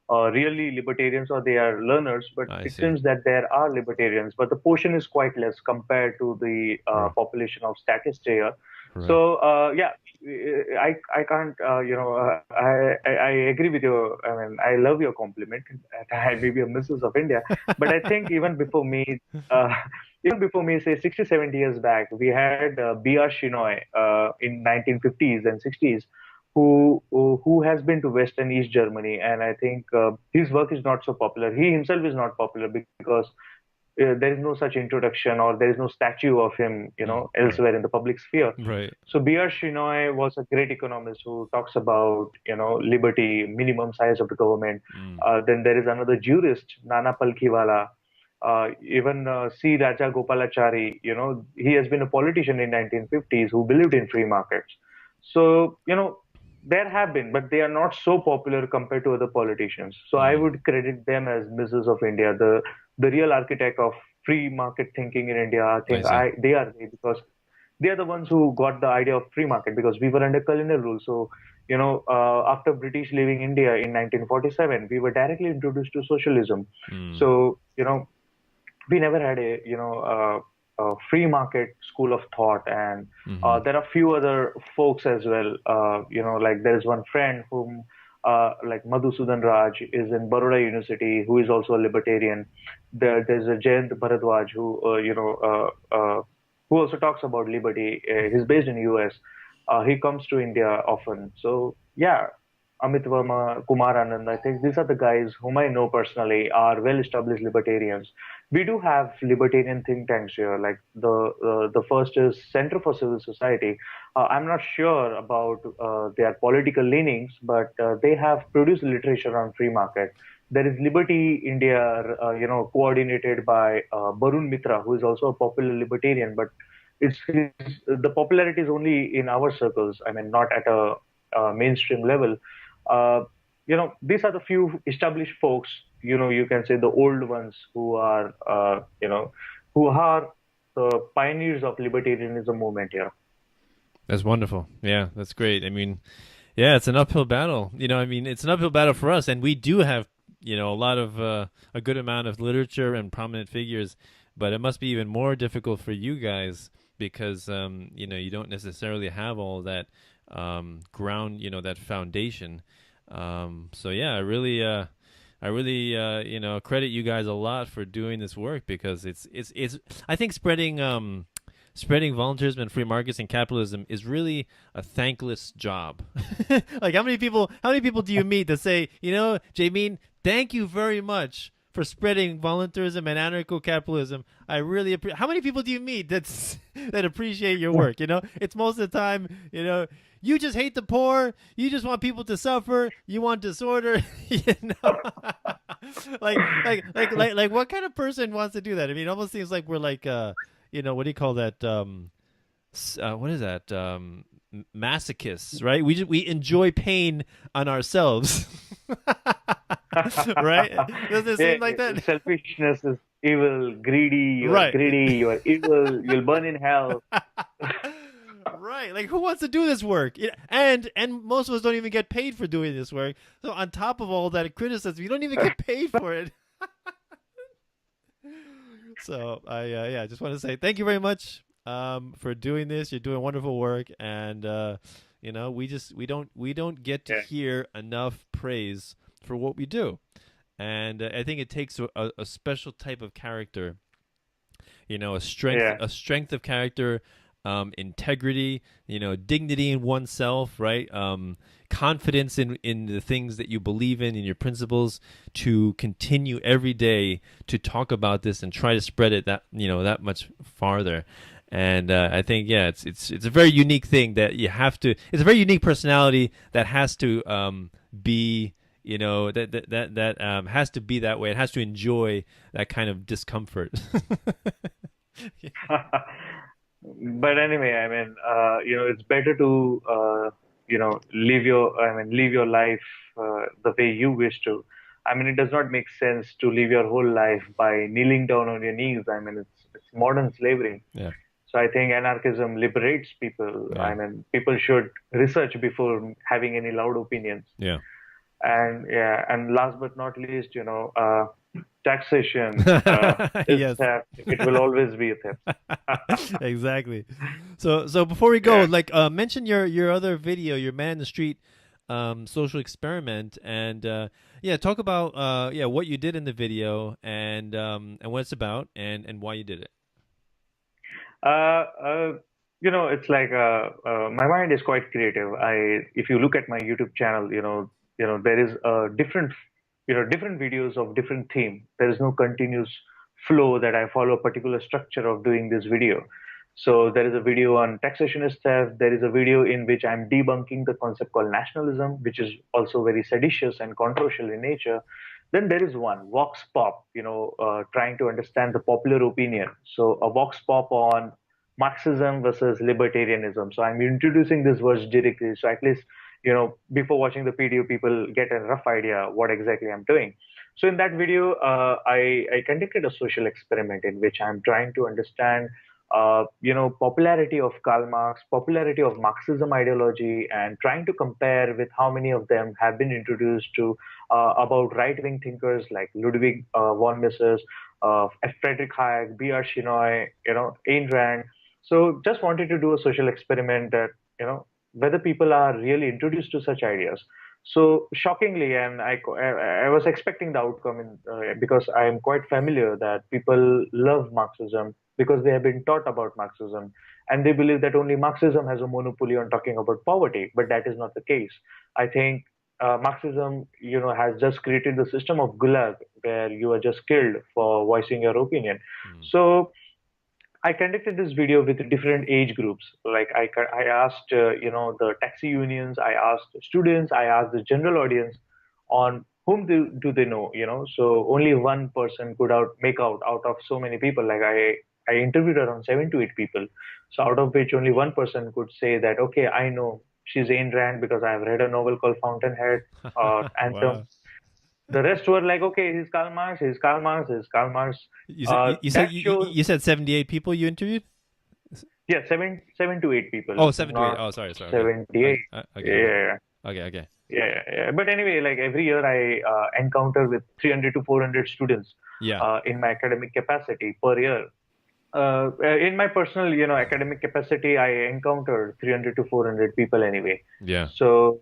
really libertarians or they are learners, but it seems that there are libertarians, but the portion is quite less compared to the population of statists here. Right. So I can't I agree with you. I mean, I love your compliment. I may be a missus of India, but I think even before me, say 60, 70 years back, we had B.R. Shenoy in 1950s and 60s, who has been to West and East Germany, and I think his work is not so popular. He himself is not popular because there is no such introduction, or there is no statue of him, elsewhere in the public sphere. Right. So B.R. Shenoy was a great economist who talks about, liberty, minimum size of the government. Then there is another jurist, Nana Palkhiwala. Even C. Raja Gopalachari, he has been a politician in 1950s who believed in free markets. So, there have been, but they are not so popular compared to other politicians. So I would credit them as Mrs. of India, the real architect of free market thinking in India. I think they are, because they are the ones who got the idea of free market, because we were under colonial rule. So, after British leaving India in 1947, we were directly introduced to socialism. So, we never had a free market school of thought, and there are few other folks as well. Like there is one friend whom, like Madhusudan Raj, is in Baroda University, who is also a libertarian. There's a Jayant Bharadwaj who also talks about liberty. He's based in US. He comes to India often. So yeah, Amit Verma, Kumar Anand, I think these are the guys whom I know personally are well-established libertarians. We do have libertarian think tanks here, like the first is Center for Civil Society. I'm not sure about their political leanings, but they have produced literature on free market. There is Liberty India, coordinated by Barun Mitra, who is also a popular libertarian, but the popularity is only in our circles. I mean, not at a mainstream level. These are the few established folks, you can say the old ones who are the pioneers of libertarianism movement here. That's wonderful. Yeah, that's great. I mean, yeah, it's an uphill battle. It's an uphill battle for us, and we do have, a lot of, a good amount of literature and prominent figures, but it must be even more difficult for you guys because, you don't necessarily have all that ground, that foundation. So yeah, I really credit you guys a lot for doing this work, because it's I think spreading voluntarism and free markets and capitalism is really a thankless job. Like how many people do you meet that say, Jaimine, thank you very much for spreading voluntarism and anarcho-capitalism. I really appreciate. How many people do you meet that appreciate your work? It's most of the time, you just hate the poor. You just want people to suffer. You want disorder. Like what kind of person wants to do that? I mean, it almost seems like we're like, what do you call that? What is that? Masochists, right? We enjoy pain on ourselves. Right? Does it seem like that? Selfishness is evil, greedy, you are greedy, you are evil, you'll burn in hell. Right, like who wants to do this work? And most of us don't even get paid for doing this work. So on top of all that criticism, you don't even get paid for it. So I just want to say thank you very much for doing this. You're doing wonderful work, and we don't get to hear enough praise for what we do, and I think it takes a special type of character, a strength of character. Integrity, dignity in oneself, right? Confidence in the things that you believe in your principles, to continue every day to talk about this and try to spread it that much farther. And I think, it's a very unique thing that you have to. It's a very unique personality that has to be you know, that has to be that way. It has to enjoy that kind of discomfort. But anyway, I mean, it's better to, live your life the way you wish to. I mean, it does not make sense to live your whole life by kneeling down on your knees. I mean, it's modern slavery. Yeah. So I think anarchism liberates people. Yeah. I mean, people should research before having any loud opinions. Yeah. And last but not least, taxation is Yes. theft. It will always be a theft. Exactly. So before we go, like mention your other video, your man in the street social experiment, and talk about what you did in the video and what it's about and why you did it. It's like my mind is quite creative. If you look at my YouTube channel, there is different videos of different theme. There is no continuous flow that I follow a particular structure of doing this video. So there is a video on taxation is theft. There is a video in which I'm debunking the concept called nationalism, which is also very seditious and controversial in nature. Then there is one, Voxpop, trying to understand the popular opinion. So a Voxpop on Marxism versus Libertarianism. So I'm introducing this words directly. So at least, before watching the video, people get a rough idea what exactly I'm doing. So in that video, I conducted a social experiment in which I'm trying to understand popularity of Karl Marx, popularity of Marxism ideology, and trying to compare with how many of them have been introduced to about right-wing thinkers like Ludwig von Mises, Friedrich Hayek, B.R. Shinoy, Ayn Rand. So just wanted to do a social experiment that, whether people are really introduced to such ideas. So shockingly, and I was expecting the outcome because I am quite familiar that people love Marxism because they have been taught about Marxism, and they believe that only Marxism has a monopoly on talking about poverty, but that is not the case. I think Marxism, has just created the system of Gulag where you are just killed for voicing your opinion. So I conducted this video with different age groups. Like I asked, the taxi unions, I asked students, I asked the general audience on whom do they know, So only one person could make out of so many people. Like I interviewed around 7 to 8 people. So out of which only one person could say that, okay, I know she's Ayn Rand because I've read a novel called Fountainhead or Anthem. Wow. The rest were like, okay, he's Karl Marx, he's Karl Marx, he's Karl Marx. You said 78 people you interviewed? Yeah, 7 to 8 people. Oh, 7 to 8. Oh, sorry. 78. Okay. Yeah. Okay. Yeah. But anyway, like every year I encounter with 300 to 400 students in my academic capacity per year. In my personal, academic capacity, I encountered 300 to 400 people anyway. Yeah. So,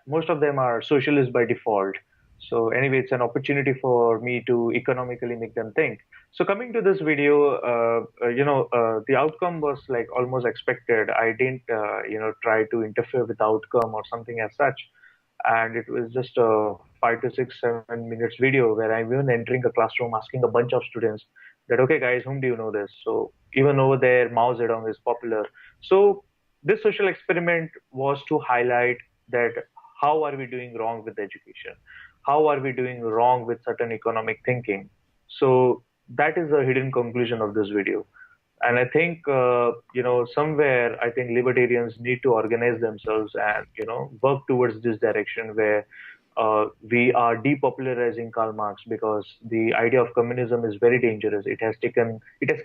most of them are socialists by default. So anyway, it's an opportunity for me to economically make them think. So coming to this video, the outcome was like almost expected. I didn't, try to interfere with the outcome or something as such. And it was just a 5 to 6, 7 minutes video where I'm even entering a classroom asking a bunch of students that, okay, guys, whom do you know this? So even over there, Mao Zedong is popular. So this social experiment was to highlight that how are we doing wrong with education? How are we doing wrong with certain economic thinking? So that is the hidden conclusion of this video. And I think, somewhere I think libertarians need to organize themselves and, work towards this direction where we are depopularizing Karl Marx because the idea of communism is very dangerous. It has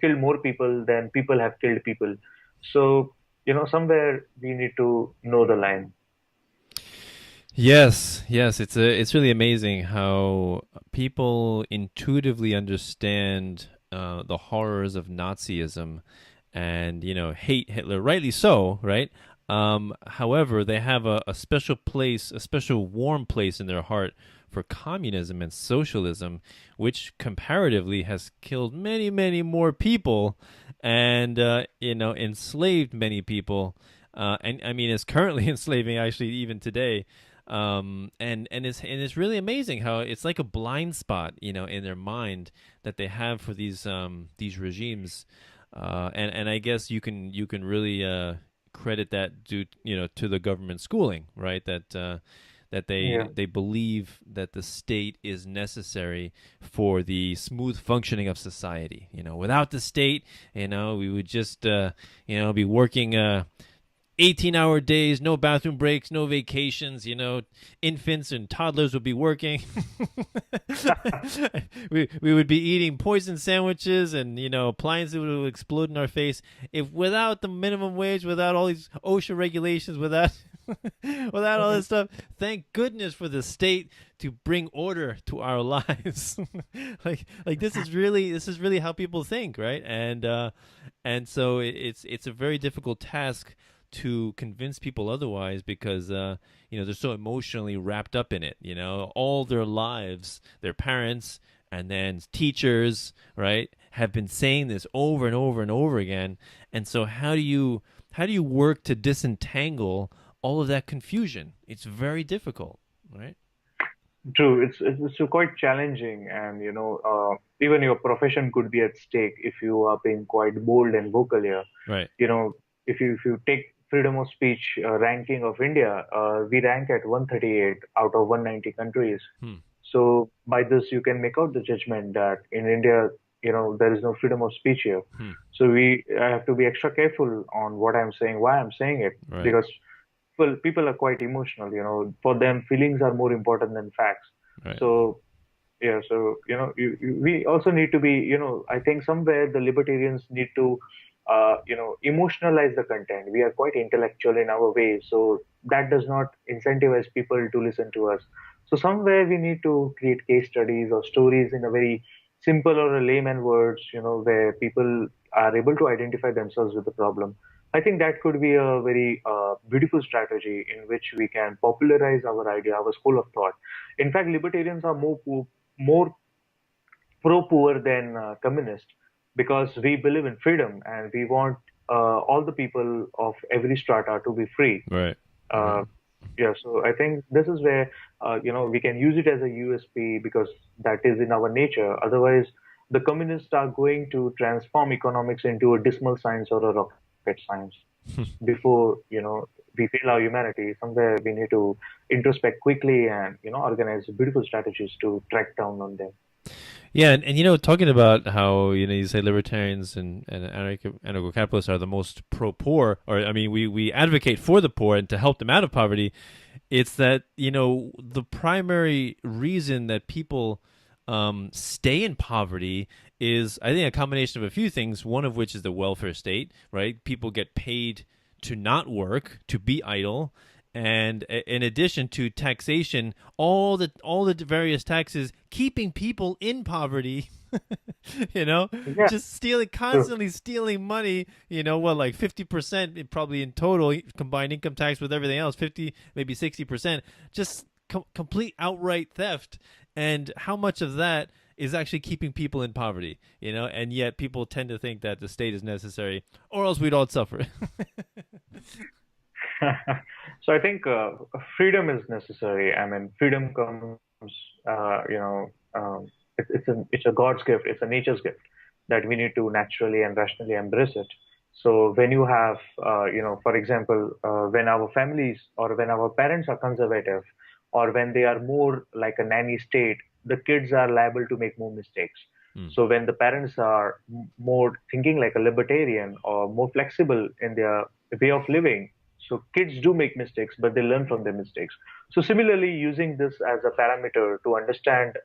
killed more people than people have killed people. So, somewhere we need to know the line. Yes, it's really amazing how people intuitively understand the horrors of Nazism and hate Hitler, rightly so, right? However, they have a special place, a special warm place in their heart for communism and socialism, which comparatively has killed many, many more people and enslaved many people, and I mean is currently enslaving actually even today. And it's really amazing how it's like a blind spot, in their mind that they have for these regimes, and I guess you can really credit that due, to the government schooling, right? That they believe that the state is necessary for the smooth functioning of society. Without the state, we would just be working 18-hour days, no bathroom breaks, no vacations. Infants and toddlers would be working. we would be eating poison sandwiches, and appliances would explode in our face. If without the minimum wage, without all these OSHA regulations, without all this stuff, thank goodness for the state to bring order to our lives. like this is really how people think, right? And so it's a very difficult task to convince people otherwise, because they're so emotionally wrapped up in it. All their lives, their parents and then teachers, right, have been saying this over and over and over again. And so how do you work to disentangle all of that confusion? It's very difficult, right? True, it's quite challenging, and even your profession could be at stake if you are being quite bold and vocal here. Right. If you take freedom of speech ranking of India, we rank at 138 out of 190 countries. So by this, you can make out the judgment that in India, there is no freedom of speech here. So I have to be extra careful on what I'm saying, why I'm saying it, Right. because people are quite emotional. For them, feelings are more important than facts. Right. So we also need to be, I think somewhere the libertarians need to emotionalize the content. We are quite intellectual in our way, so that does not incentivize people to listen to us. So somewhere we need to create case studies or stories in a very simple or a layman words, where people are able to identify themselves with the problem. I think that could be a very beautiful strategy in which we can popularize our idea, our school of thought. In fact, libertarians are more pro-poor than communist, because we believe in freedom and we want all the people of every strata to be free. Right. So I think this is where we can use it as a USP, because that is in our nature. Otherwise, the communists are going to transform economics into a dismal science or a rocket science. Before we fail our humanity, somewhere we need to introspect quickly and organize beautiful strategies to track down on them. Yeah, and talking about how you say libertarians and anarcho-capitalists are the most pro-poor, or I mean, we advocate for the poor and to help them out of poverty. It's that the primary reason that people stay in poverty is, I think, a combination of a few things. One of which is the welfare state, right? People get paid to not work, to be idle. And in addition to taxation, all the various taxes keeping people in poverty, just constantly stealing money, like 50% probably in total, combined income tax with everything else, 50, maybe 60%, just complete outright theft. And how much of that is actually keeping people in poverty, and yet people tend to think that the state is necessary or else we'd all suffer. So I think freedom is necessary. I mean, freedom comes, it's a God's gift. It's a nature's gift that we need to naturally and rationally embrace it. So when you have, for example, when our families or when our parents are conservative, or when they are more like a nanny state, the kids are liable to make more mistakes. So when the parents are more thinking like a libertarian or more flexible in their way of living, so kids do make mistakes, but they learn from their mistakes. So similarly, using this as a parameter to understand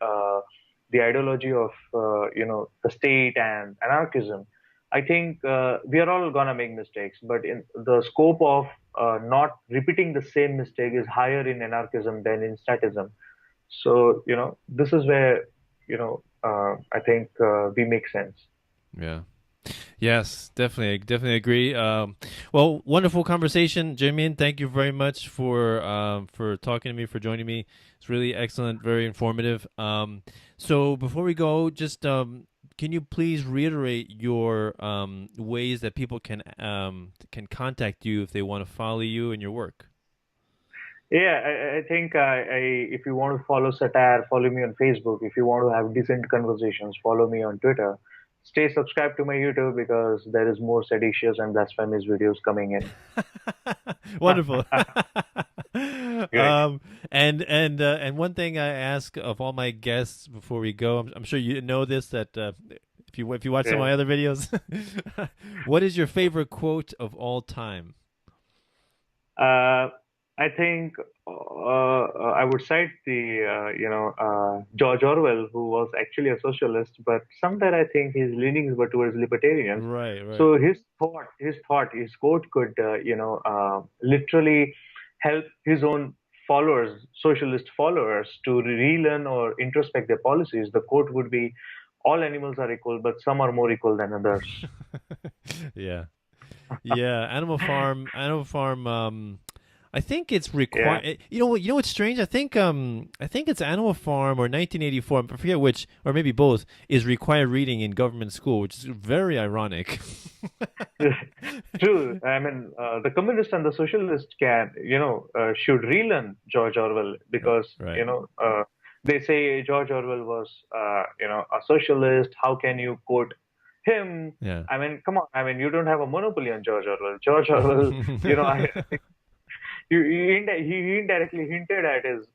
the ideology of the state and anarchism, I think we are all gonna make mistakes, but in the scope of not repeating the same mistake is higher in anarchism than in statism. So this is where I think we make sense. Yeah. Yes, definitely agree. Well, wonderful conversation, Jaimine. Thank you very much for talking to me, for joining me. It's really excellent, very informative. So before we go, just can you please reiterate your ways that people can contact you if they want to follow you and your work? Yeah, I think if you want to follow satire, follow me on Facebook. If you want to have decent conversations, follow me on Twitter. stay subscribed to my YouTube because there is more seditious and blasphemous videos coming in. Wonderful. Great. And one thing I ask of all my guests before we go, I'm sure you know this, that if you watch some of my other videos, what is your favorite quote of all time? I think I would cite the George Orwell, who was actually a socialist, but somewhere I think his leanings were towards libertarian. Right. So his quote could literally help his own followers, socialist followers, to relearn or introspect their policies. The quote would be, "All animals are equal, but some are more equal than others." Yeah. Animal Farm. I think it's required. Yeah. You know what's strange? I think it's Animal Farm or 1984. I forget which, or maybe both, is required reading in government school, which is very ironic. True. I mean, the communist and the socialist should relearn George Orwell because Right. they say George Orwell was a socialist. How can you quote him? Yeah. I mean, come on. I mean, you don't have a monopoly on George Orwell. George Orwell, he indirectly hinted at his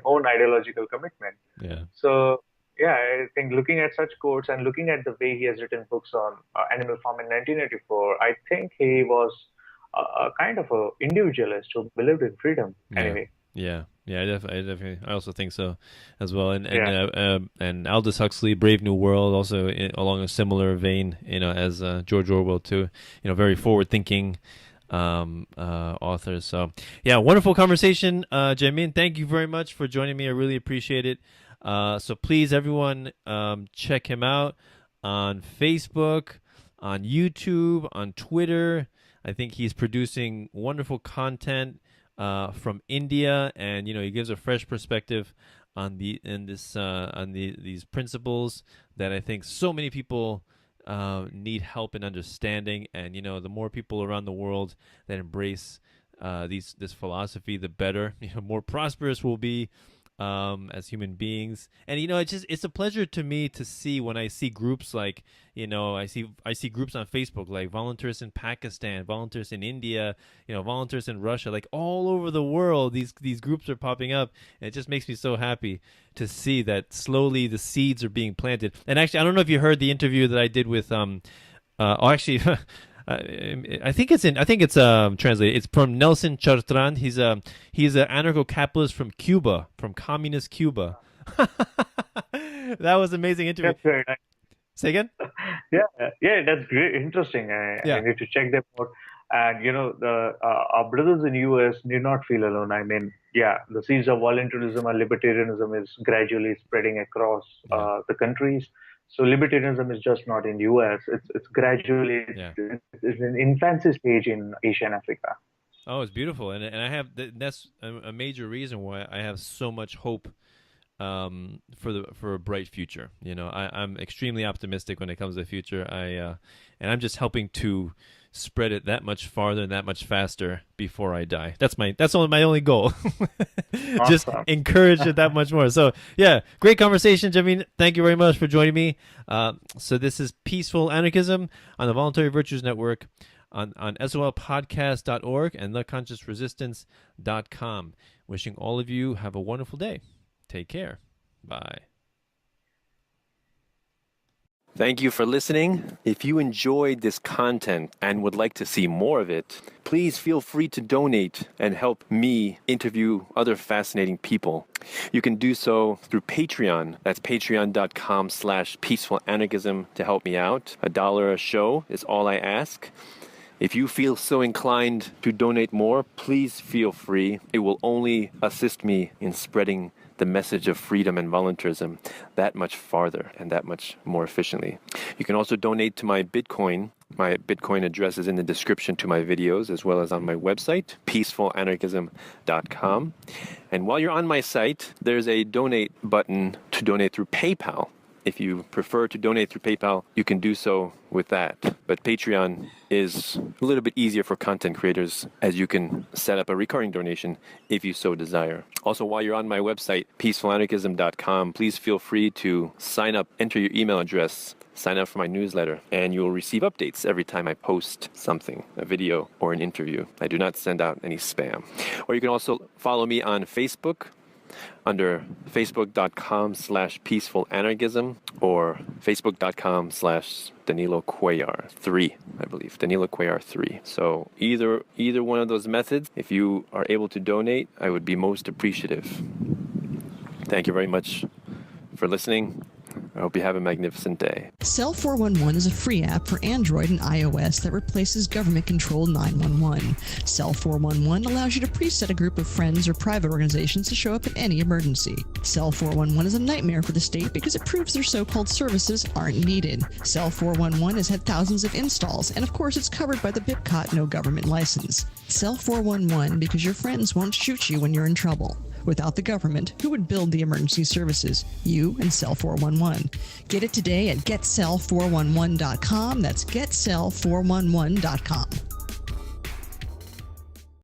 own ideological commitment. Yeah. So, yeah, I think looking at such quotes and looking at the way he has written books on Animal Farm in 1984, I think he was a kind of a individualist who believed in freedom. Anyway. Yeah, I definitely. I also think so, as well. And Aldous Huxley, Brave New World, also along a similar vein, as George Orwell too. Very forward-thinking authors. So, yeah, wonderful conversation, Jaimine. Thank you very much for joining me. I really appreciate it. So please, everyone, check him out on Facebook, on YouTube, on Twitter. I think he's producing wonderful content from India, and he gives a fresh perspective on these principles that I think so many people need help in understanding. And the more people around the world that embrace this philosophy, the better. More prosperous we'll be as human beings. And it's a pleasure to me to see when I see groups like I see groups on Facebook like volunteers in Pakistan, volunteers in India, volunteers in Russia, like all over the world. These groups are popping up, and it just makes me so happy to see that slowly the seeds are being planted. And actually, I don't know if you heard the interview that I did with I think it's translated. It's from Nelson Chartrand. He's an anarcho-capitalist from Cuba, from communist Cuba. That was an amazing interview. That's very nice. Say again? Yeah, that's great, interesting. I need to check them out. And our brothers in US need not feel alone. I mean, the seeds of voluntarism and libertarianism is gradually spreading across the countries. So libertarianism is just not in US. It's gradually it's an infancy stage in Asia and Africa. Oh, it's beautiful, and I have that's a major reason why I have so much hope for a bright future. I'm extremely optimistic when it comes to the future. And I'm just helping to spread it that much farther and that much faster before I die. That's my only goal. Just encourage it that much more. So yeah, great conversation, Jaimine. Thank you very much for joining me. So this is Peaceful Anarchism on the Voluntary Virtues Network on solpodcast.org and theconsciousresistance.com. Wishing all of you have a wonderful day. Take care. Bye. Thank you for listening. If you enjoyed this content and would like to see more of it, please feel free to donate and help me interview other fascinating people. You can do so through Patreon. That's patreon.com/peacefulanarchism to help me out. $1 a show is all I ask. If you feel so inclined to donate more, please feel free. It will only assist me in spreading the message of freedom and voluntarism that much farther and that much more efficiently. You can also donate to my Bitcoin. My Bitcoin address is in the description to my videos, as well as on my website, peacefulanarchism.com. And while you're on my site, there's a donate button to donate through PayPal. If you prefer to donate through PayPal, you can do so with that. But Patreon is a little bit easier for content creators, as you can set up a recurring donation if you so desire. Also, while you're on my website, peacefulanarchism.com, please feel free to sign up, enter your email address, sign up for my newsletter, and you'll receive updates every time I post something, a video or an interview. I do not send out any spam. Or you can also follow me on Facebook under facebook.com/peacefulanarchism or facebook.com/Danilo Cuellar 3, I believe. Danilo Cuellar 3. So either one of those methods, if you are able to donate, I would be most appreciative. Thank you very much for listening. I hope you have a magnificent day. Cell 411 is a free app for Android and iOS that replaces government-controlled 911. Cell 411 allows you to preset a group of friends or private organizations to show up in any emergency. Cell 411 is a nightmare for the state because it proves their so-called services aren't needed. Cell 411 has had thousands of installs, and of course it's covered by the BIPCOT no government license. Cell 411 because your friends won't shoot you when you're in trouble. Without the government, who would build the emergency services? You and Cell 411. Get it today at getcell411.com. That's getcell411.com.